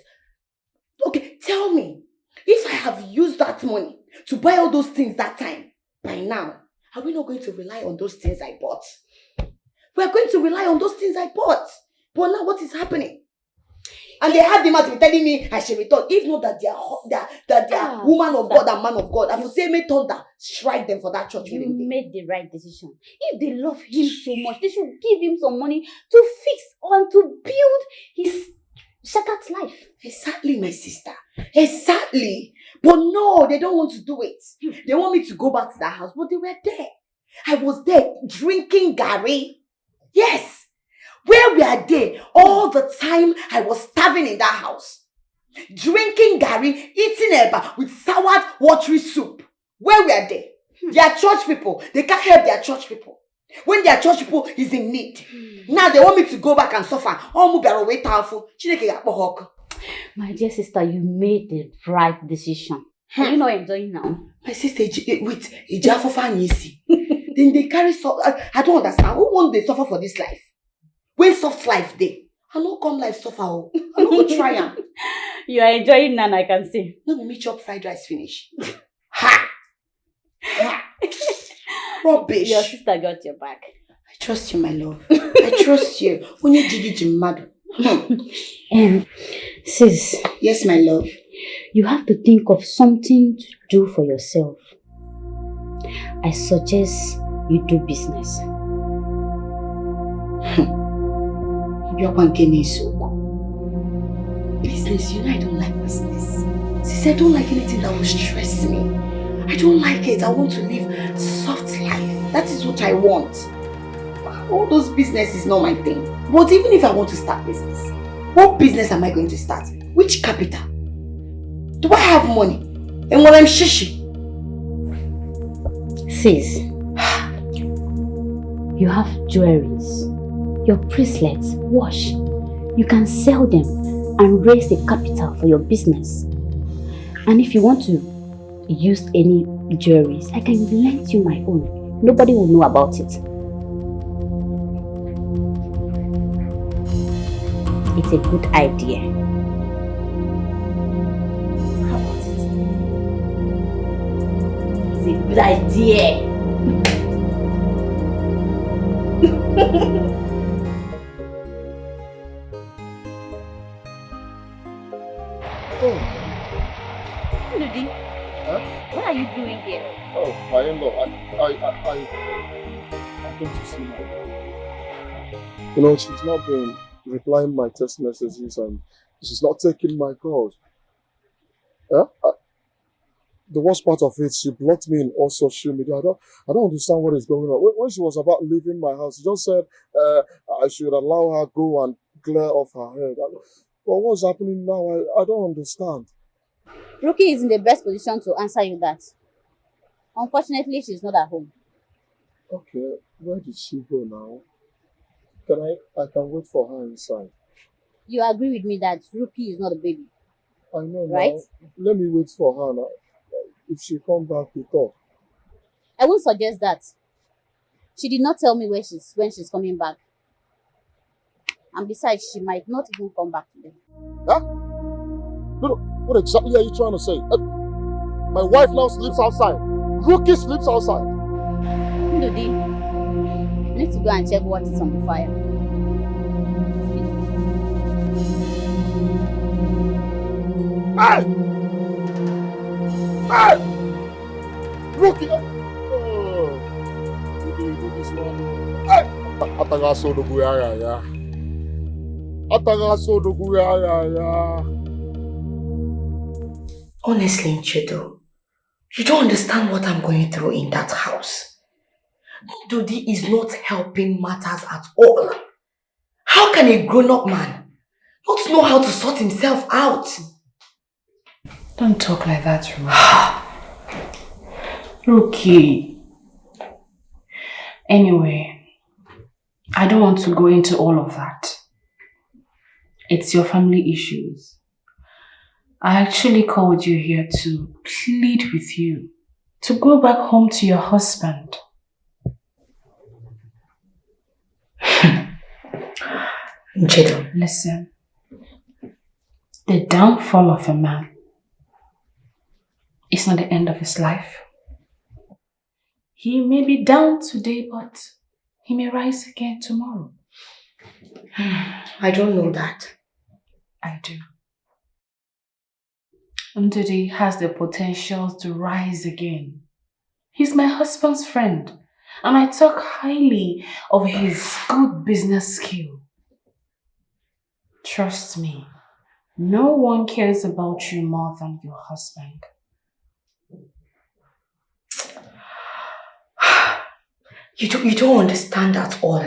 Okay, tell me. If I have used that money to buy all those things that time, by now, are we not going to rely on those things I bought? We are going to rely on those things I bought. But now what is happening? And they have the man to be telling me I should return. If not that they are woman of God and man of God, I will say me thunder, strike them for that church. You made the right decision. If they love him so much, they should give him some money to fix and to build his shattered life. Exactly, my sister. Exactly. But no, they don't want to do it. They want me to go back to that house, but they were there. I was there drinking Gary. Yes. Where we are there, all the time I was starving in that house. Drinking Gary, eating eba with soured watery soup. Where we are there. They are church people. They can't help their church people. When their church people is in need. Now they want me to go back and suffer. My dear sister, you made the right decision. Are you not enjoying now? My sister, wait, then they carry I don't understand. Who wants they suffer for this life? When soft life day, I don't come life suffer. I don't go try am. You are enjoying none, I can see. No, me chop fried rice finish. Ha! Rubbish. Your sister got your back. I trust you, my love. I trust you. When you did it, mad. Sis. Yes, my love. You have to think of something to do for yourself. I suggest you do business. Business, you know I don't like business. Sis, I don't like anything that will stress me. I don't like it. I want to live soft life. That is what I want. All those business is not my thing. But even if I want to start business, what business am I going to start? Which capital? Do I have money? And when I'm shishi? Sis, you have jewelries, your bracelets, watch. You can sell them and raise a capital for your business. And if you want to use any jewelries, I can lend you my own. Nobody will know about it. It's a good idea. How about it? It's a good idea. Oh. Ludi, Huh? what are you doing here? Oh, my in-law, I'm going to see my wife. You know, she's not been replying my text messages and she's not taking my calls. Huh? The worst part of it, she blocked me in all social media. I don't understand what is going on. When she was about leaving my house, she just said I should allow her go and clear off her head. But what's happening now? I don't understand. Rookie is in the best position to answer you that. Unfortunately, she's not at home. Okay, where did she go now? I can wait for her inside. You agree with me that Rookie is not a baby? I know, right? Now. Let me wait for her now. If she comes back, we talk. I won't suggest that. She did not tell me when she's coming back. And besides, she might not even come back today. Huh? No, what exactly are you trying to say? My wife now sleeps outside. Rookie sleeps outside. Ndudi, I need to go and check what is on the fire. Hey! Hey! Rookie! Oh. You do this one. Hey! Atagaso do guyaya. Atagaso do guyaya. Honestly, Nchedo, you don't understand what I'm going through in that house. Ndudi is not helping matters at all. How can a grown-up man not know how to sort himself out? Don't talk like that, Rookie. Anyway, I don't want to go into all of that. It's your family issues. I actually called you here to plead with you to go back home to your husband. Nchedo, listen. The downfall of a man is not the end of his life. He may be down today, but he may rise again tomorrow. I don't know that. I do. Ndudi has the potential to rise again. He's my husband's friend, and I talk highly of his good business skill. Trust me, no one cares about you more than your husband. You don't understand at all.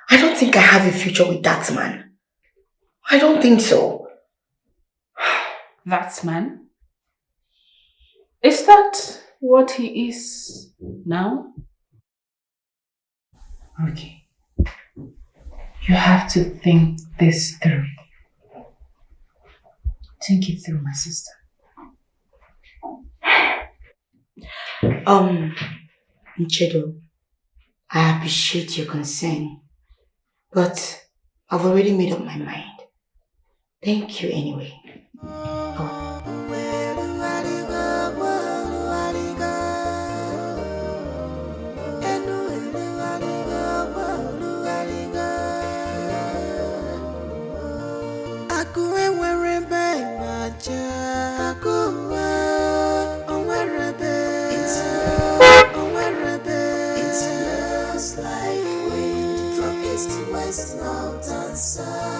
I don't think I have a future with that man. I don't think so. That man? Is that what he is now? Okay. You have to think this through. Think it through, my sister. Nchedo, I appreciate your concern, but I've already made up my mind. Thank you anyway.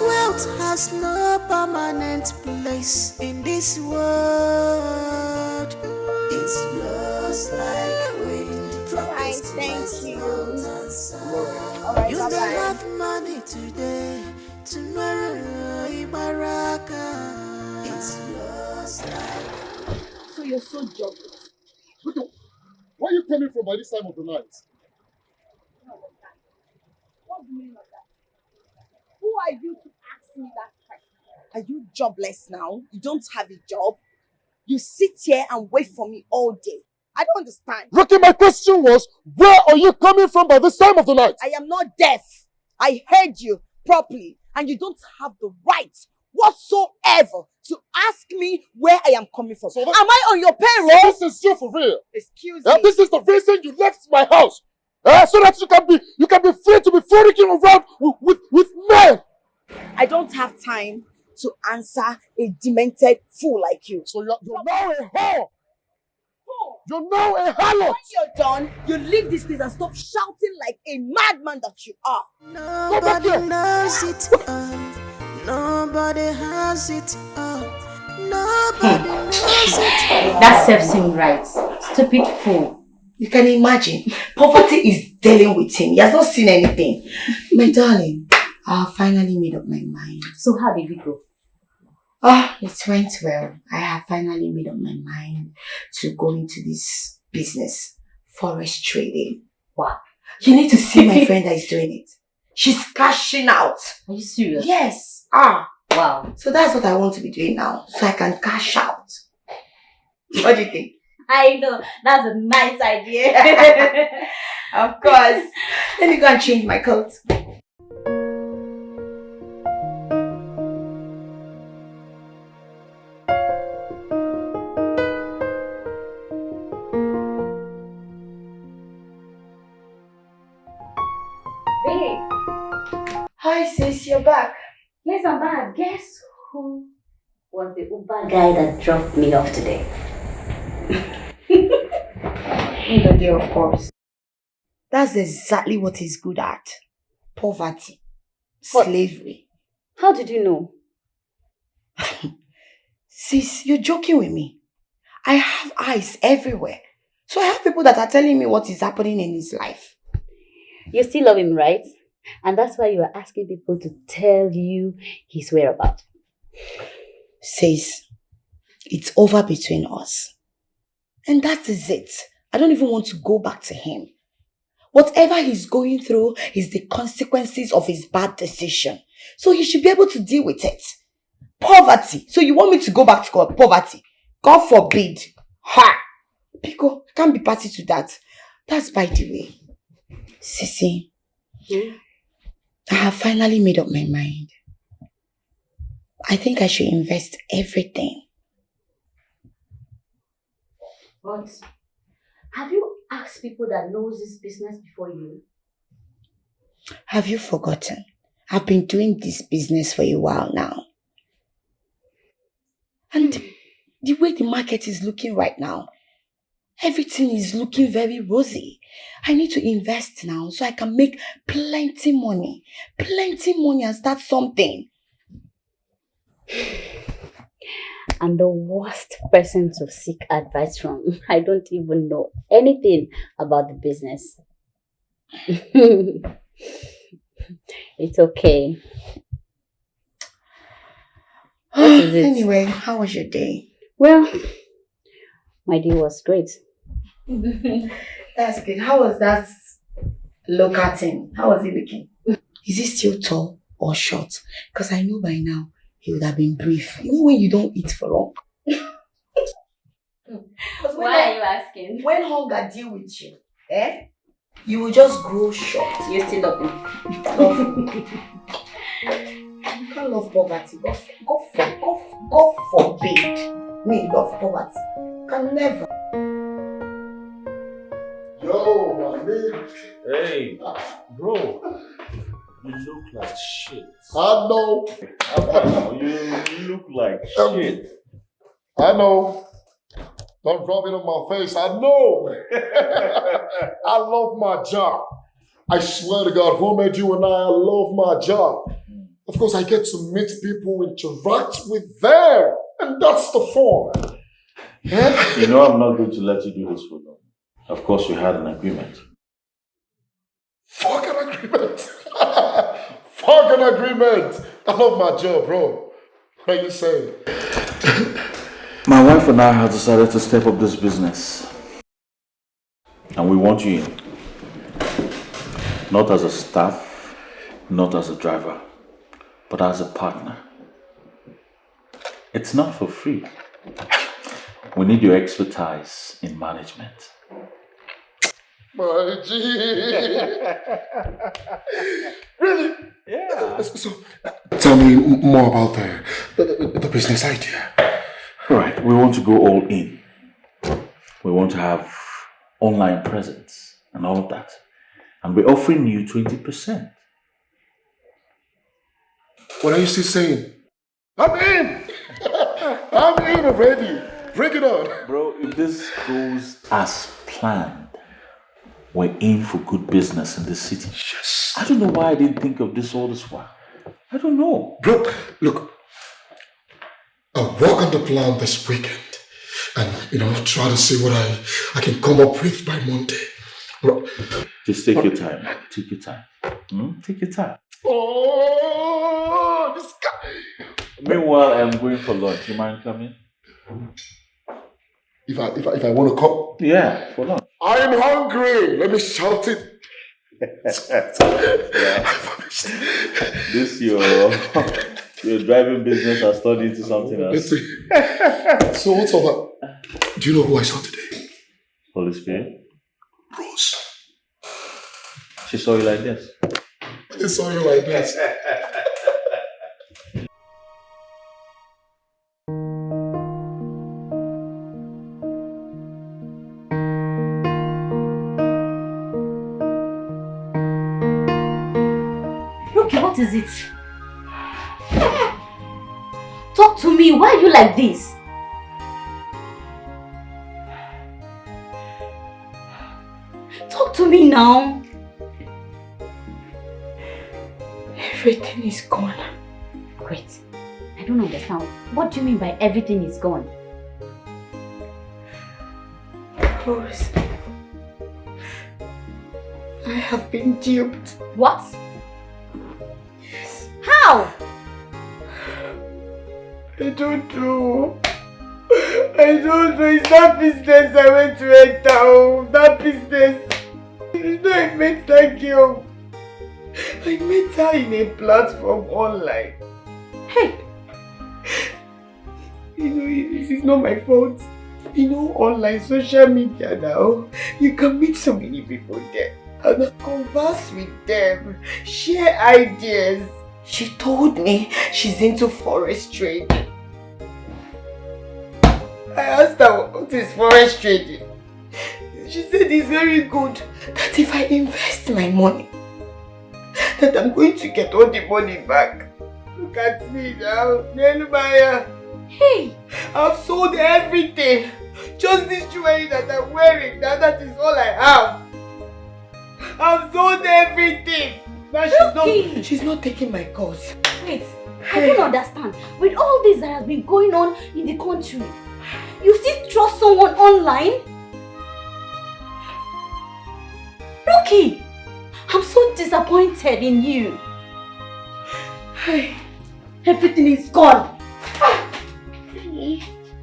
Wealth has no permanent place in this world. It's just like wind from east to west, mountains. You may have money today, tomorrow Ibaraka. It's just like. So you're so jobless. Where are you coming from by this time of the night? What's the meaning of that? Who are you to ask me that question? Are you jobless now? You don't have a job? You sit here and wait for me all day. I don't understand. Rocky, my question was, where are you coming from by this time of the night? I am not deaf. I heard you properly, and you don't have the right whatsoever to ask me where I am coming from. So am I on your payroll? So this is you for real? Excuse me. This is the reason you left my house. So that you can be free to be frolicking around with men. I don't have time to answer a demented fool like you. So you're now a whore. You're now a harlot. When you're done, you leave this place and stop shouting like a madman that you are. Nobody knows it all. Nobody has it all. Nobody knows it all. That serves him right. Stupid fool. You can imagine. Poverty is dealing with him. He has not seen anything. My darling, I finally made up my mind. So how did it go? It went well. I have finally made up my mind to go into this business. Forest trading. Wow. You need to see my friend that is doing it. She's cashing out. Are you serious? Yes. Wow. So that's what I want to be doing now. So I can cash out. What do you think? I know. That's a nice idea. Of course. Let me go and change my coat. Babe. Hi sis, you're back. Yes, I'm back. Guess who was the Uber guy that dropped me off today? Dear, of course. That's exactly what he's good at. Poverty. Slavery. How did you know? Sis, you're joking with me. I have eyes everywhere. So I have people that are telling me what is happening in his life. You still love him, right? And that's why you are asking people to tell you his whereabouts. Sis, it's over between us. And that is it. I don't even want to go back to him. Whatever he's going through is the consequences of his bad decision. So he should be able to deal with it. Poverty. So you want me to go back to poverty? God forbid. Ha! Pico, I can't be party to that. That's by the way. Sissy, I have finally made up my mind. I think I should invest everything. What? Have you asked people that knows this business before you? Have you forgotten? I've been doing this business for a while now. And the way the market is looking right now, everything is looking very rosy. I need to invest now so I can make plenty money and start something. I'm the worst person to seek advice from. I don't even know anything about the business. It's okay. What is it? Anyway, how was your day? Well, my day was great. That's good. How was that Look at him. How was he looking? Is he still tall or short? Because I know by now he would have been brief. You know when you don't eat for long? Why are you asking? When hunger deal with you, you will just grow short. You still love him. You can't love poverty. God forbid me love poverty. Can never. Yo, my nigga. Hey, bro. You look like shit. I know. You look like shit. I know. Don't rub it on my face. I know. I love my job. I swear to God, who made you and I love my job. Of course, I get to meet people, interact with them. And that's the fun. You know I'm not going to let you do this for long. Of course, we had an agreement. Fuck an agreement. Fuck an agreement. I love my job, bro. What are you saying? My wife and I have decided to step up this business. And we want you in. Not as a staff, not as a driver, but as a partner. It's not for free. We need your expertise in management. My G. Really? Yeah. So, tell me more about the business idea. Right, we want to go all in. We want to have online presence and all of that. And we're offering you 20%. What are you still saying? I'm in! I'm in already. Bring it on. Bro, if this goes as planned, we're in for good business in this city. Yes. I don't know why I didn't think of this all this while. I don't know. Bro, look. I'll work on the plan this weekend. And, try to see what I can come up with by Monday. Bro. Just take your time. Take your time. Take your time. Oh, this guy. Meanwhile, I'm going for lunch. You mind coming? If I want to come? Yeah, for lunch. I'm hungry. Let me shout it. Yeah. This your driving business has turned into something else. So what's up? Do you know who I saw today? Holy Spirit? Rose. She saw you like this. She saw you like this. What is it? Talk to me. Why are you like this? Talk to me now. Everything is gone. Wait, I don't understand. What do you mean by everything is gone? Rose, I have been duped. What? How? I don't know. It's that business I went to enter. Oh, that business. I met that girl. I met her in a platform online. Hey! This is not my fault. Online social media now, you can meet so many people there and converse with them, share ideas. She told me she's into forest trading. I asked her what is forest trading. She said it's very good, that if I invest my money, that I'm going to get all the money back. Look at me now, Nelumaya. Hey! I've sold everything. Just this jewelry that I'm wearing, that is all I have. I've sold everything. Now she's not taking my calls. Wait, I don't understand. With all this that has been going on in the country, you still trust someone online? Rookie, I'm so disappointed in you. Everything is gone.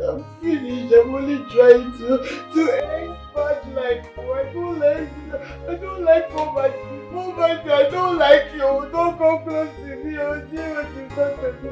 I'm finished. I'm only trying to end bad life. I don't like poverty. Poverty, I don't like you. Don't come close to me. Oh, see what you've done to me.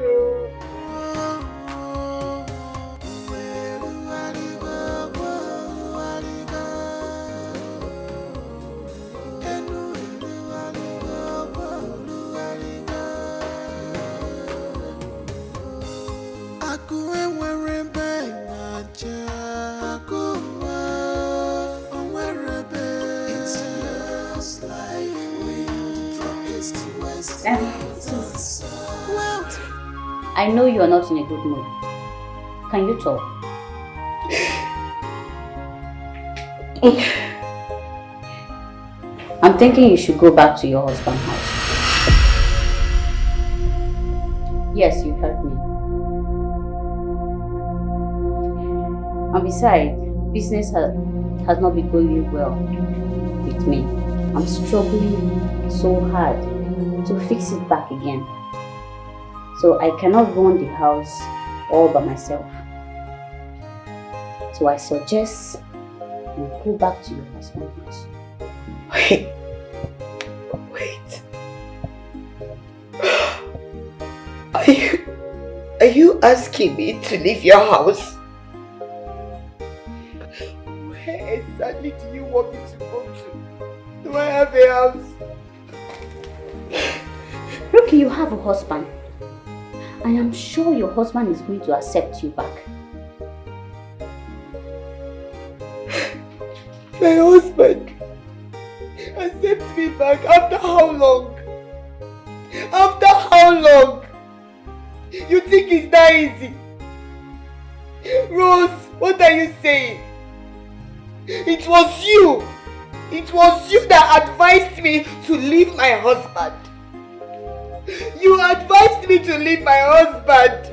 I know you are not in a good mood. Can you talk? I'm thinking you should go back to your husband's house. Yes, you heard me. And besides, business has not been going well with me. I'm struggling so hard to fix it back again. So I cannot run the house all by myself. So I suggest you go back to your husband's house. Wait. Are you asking me to leave your house? Where exactly do you want me to go to? Do I have a house? Look, you have a husband. I am sure your husband is going to accept you back. My husband accepts me back after how long? After how long? You think it's that easy? Rose, what are you saying? It was you. It was you that advised me to leave my husband. You advised me to leave my husband.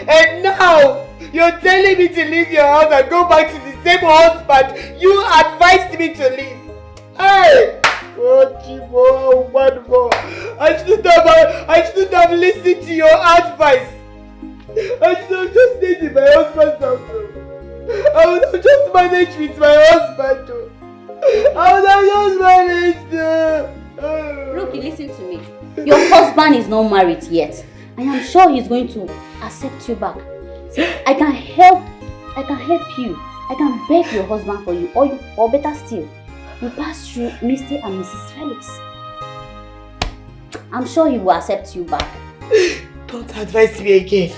And now, you're telling me to leave your house and go back to the same husband you advised me to leave. Hey! Oh, Chibo, one more. I shouldn't have listened to your advice. I should have just stayed in my husband's house. I would have just managed with my husband. I would have just managed. Rookie, listen to me. Your husband is not married yet. I am sure he's going to accept you back. See, I can help you. I can beg your husband for you, or better still, you pass through Mr. and Mrs. Felix. I'm sure he will accept you back. Don't advise me again.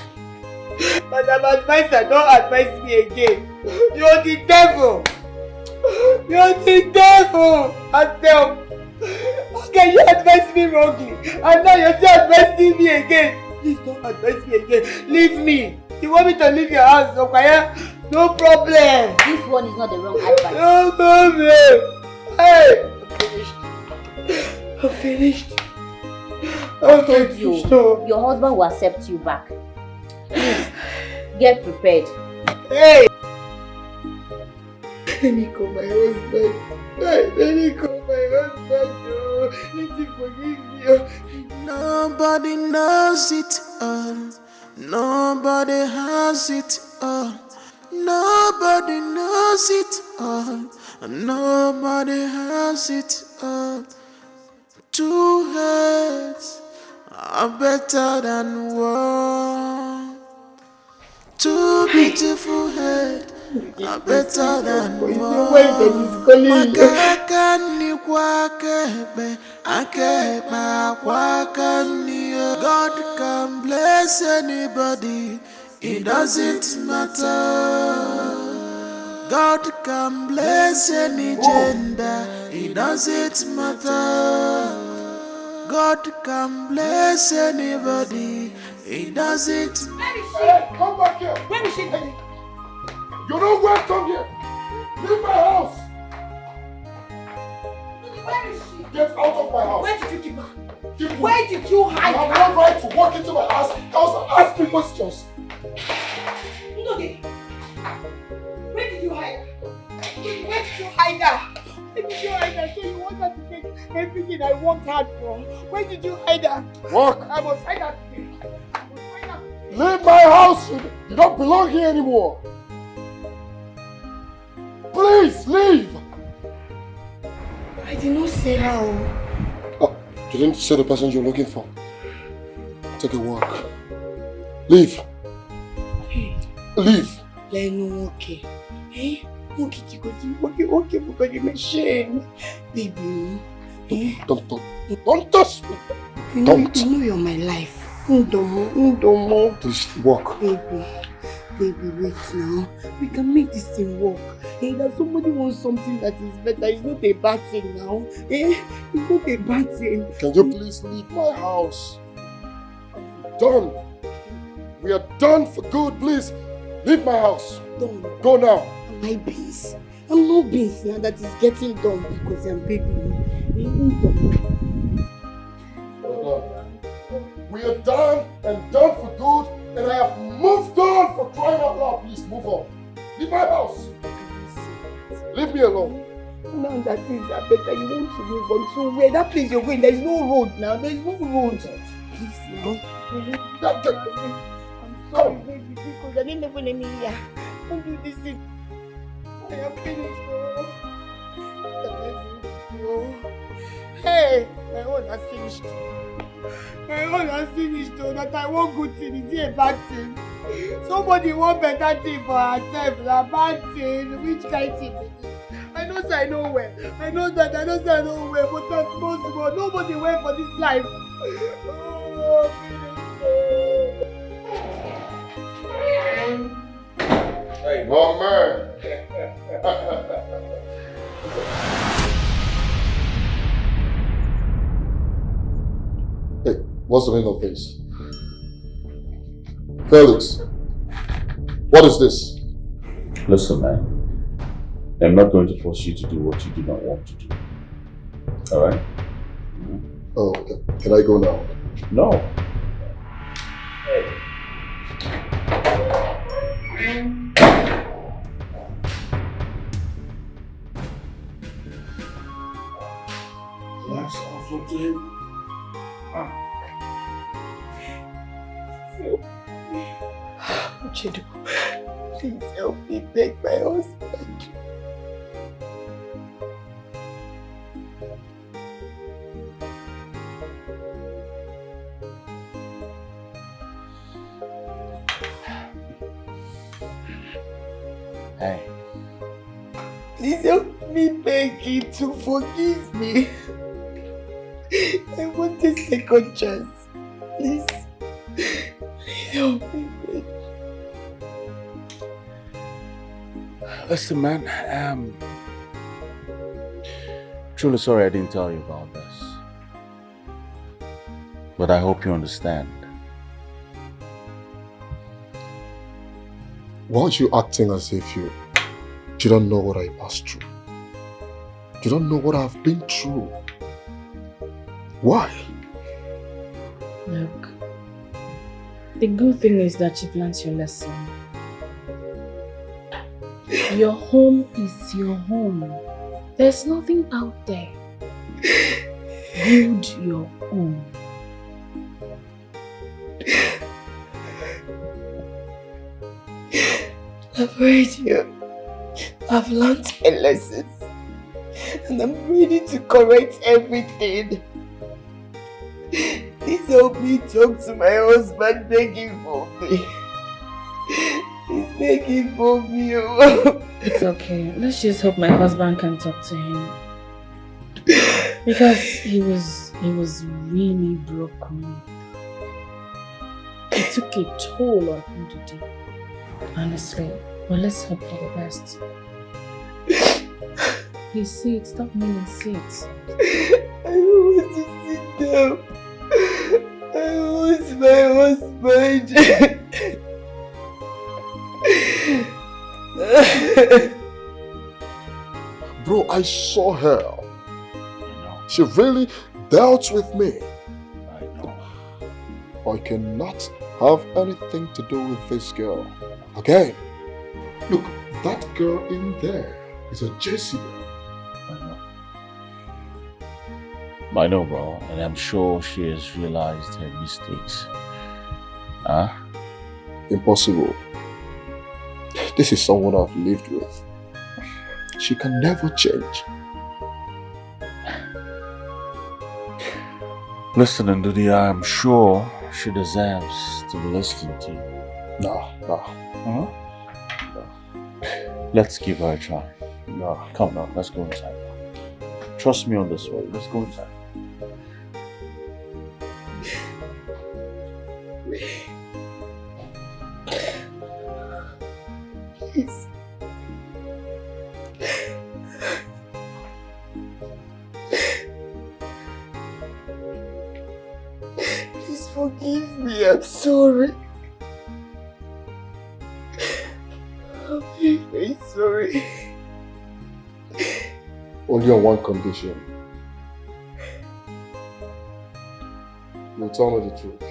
Madam Advisor, don't advise me again. You're the devil. You're the devil. Myself. Okay, you advised me wrongly, and now you're still advising me again. Please don't advise me again. Leave me. You want me to leave your house, okay? No problem. This one is not the wrong advice. No problem. Hey, I'm finished. I told you, your husband will accept you back. Please, get prepared. Hey! Let me call my husband. Let me call my husband. Let him forgive me. Nobody knows it all. Nobody has it all. Nobody knows it all. Nobody has it all. Two heads are better than one. Two beautiful heads are better than one. God can bless anybody, it doesn't matter. God can bless any gender, it doesn't matter. God can bless anybody, it doesn't matter. Hey, come back here! Where is she? You're not welcome here! Leave my house! Where is she? Get out of my house! Where did you keep her? Keep Where did you hide her? I her? have no right to walk into my house and ask me questions. Where did you hide her? Where did you hide her? Where did you hide her? So you want her to take everything I want her from? Where did you hide her? Walk! I must hide her today. Leave my house! You don't belong here anymore! Please, leave! I did not say how. Oh, you didn't say the person you're looking for. Take a walk. Leave. Hey. Leave. Let no okay. Hey? Okay, because you're shame. Baby. Don't touch me. You know you're my life. Please walk. Baby, wait now. We can make this thing work. Hey, that somebody wants something that is better. It's not a bad thing now. It's not a bad thing. Can you please leave my house? I'm done. We are done for good. Please leave my house. Done. Go now. Am I beans? I'm no beans now that is getting done because I'm baby. We are done and done for good, and I have moved on for crying out loud. Please move on. Leave my house. Leave me alone. Now that things are better, you want to move on. So where that place you're going, there's no road now. There's no road. Please now. I'm sorry, baby, because I didn't even let me here. Don't do this thing. I am finished. Hey, my own has finished. My own has finished though, that I want good thing, is it a bad thing? Somebody want better thing for herself, a bad thing, which kind of thing is this? I know say I know where, I know that, I know say I know where, but that's possible, nobody wait for this life. Hey, my man. Hey, what's the meaning of this? Felix, what is this? Listen, man. I'm not going to force you to do what you do not want to do. Alright? Oh, can I go now? No. Relax, I'll talk to him. Chidu, please help me beg my husband. Hey. Please help me beg him to forgive me. I want a second chance. Please. Please help me beg. Listen, man, truly sorry I didn't tell you about this. But I hope you understand. Why are you acting as if you don't know what I passed through? You don't know what I've been through. Why? Look, the good thing is that you've learned your lesson. Your home is your home. There's nothing out there. Build your own. I've heard you. I've learned my lessons. And I'm ready to correct everything. Please help me talk to my husband, begging for me. He's begging for me. It's okay. Let's just hope my husband can talk to him. Because he was really broken. It took a toll on him today. Honestly. But let's hope for the best. Please sit. Stop kneeling. Sit. I don't want to sit down. I want my husband. Bro, I saw her. She really dealt with me. I cannot have anything to do with this girl. Okay? Look, that girl in there is a Jezebel. I know, bro, and I'm sure she has realized her mistakes. Impossible. This is someone I've lived with. She can never change. Listen, Ndudi, I'm sure she deserves to be listened to. No. Huh? No. Let's give her a try. No, come now, let's go inside. Trust me on this one. Let's go inside. Please. Please forgive me. I'm sorry. I'm very, very sorry. Only on one condition. You'll tell me the truth.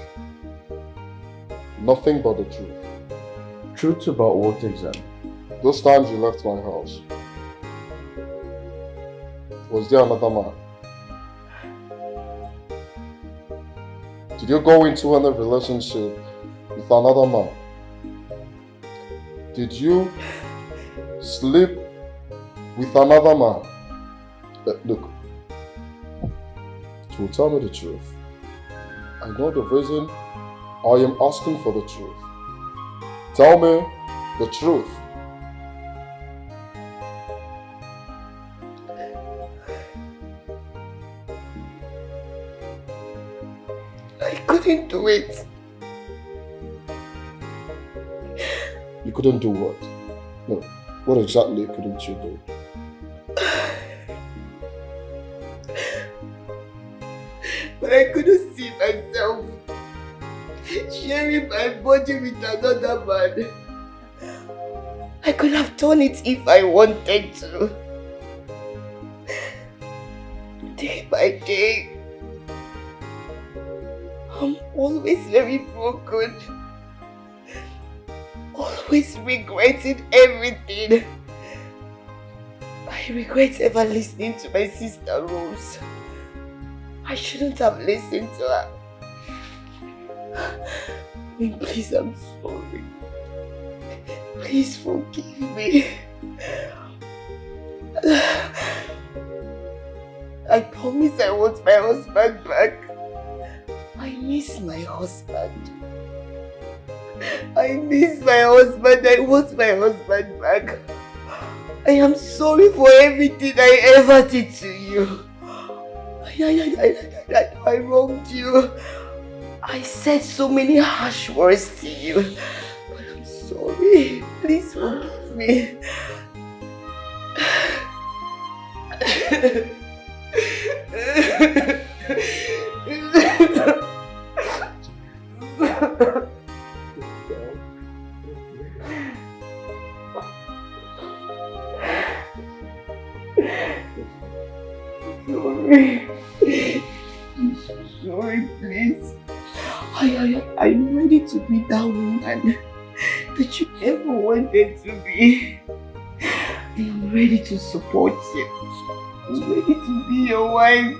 Nothing but the truth. Truth about what exactly? Those times you left my house, was there another man? Did you go into any relationship with another man? Did you sleep with another man? Look, you will tell me the truth. I know the reason I am asking for the truth. Tell me the truth. I couldn't do it. You couldn't do what? No, what exactly couldn't you do? But I couldn't see myself sharing my body with another man. I could have done it if I wanted to. Day by day, I'm always very broken. Always regretting everything. I regret ever listening to my sister Rose. I shouldn't have listened to her. Please, I'm sorry. Please forgive me. I promise I want my husband back. I miss my husband. I miss my husband. I want my husband back. I am sorry for everything I ever did to you. I wronged you. I said so many harsh words to you. But I'm sorry. Please forgive me. Sorry. I'm so sorry, please. I'm ready to be that woman that you ever wanted to be. I'm ready to support you. I'm ready to be your wife.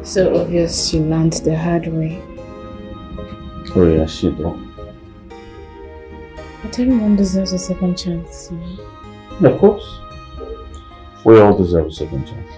So obvious you learned the hard way. Oh yes, you do. But everyone deserves a second chance. Of course. We all deserve a second chance.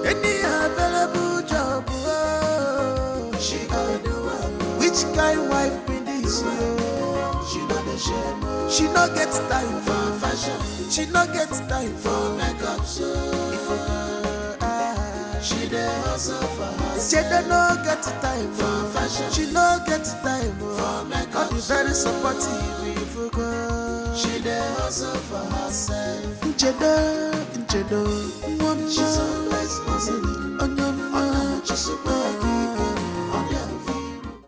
Any available job, she gonna do it. Which kind wife be this? She know the shame. She no get time for fashion. She no get time for makeup. So she dey hustle for her. She dey no get time for fashion. She no get time for makeup. All the very supportive we forgot. She dey hustle for herself. She's always hustling.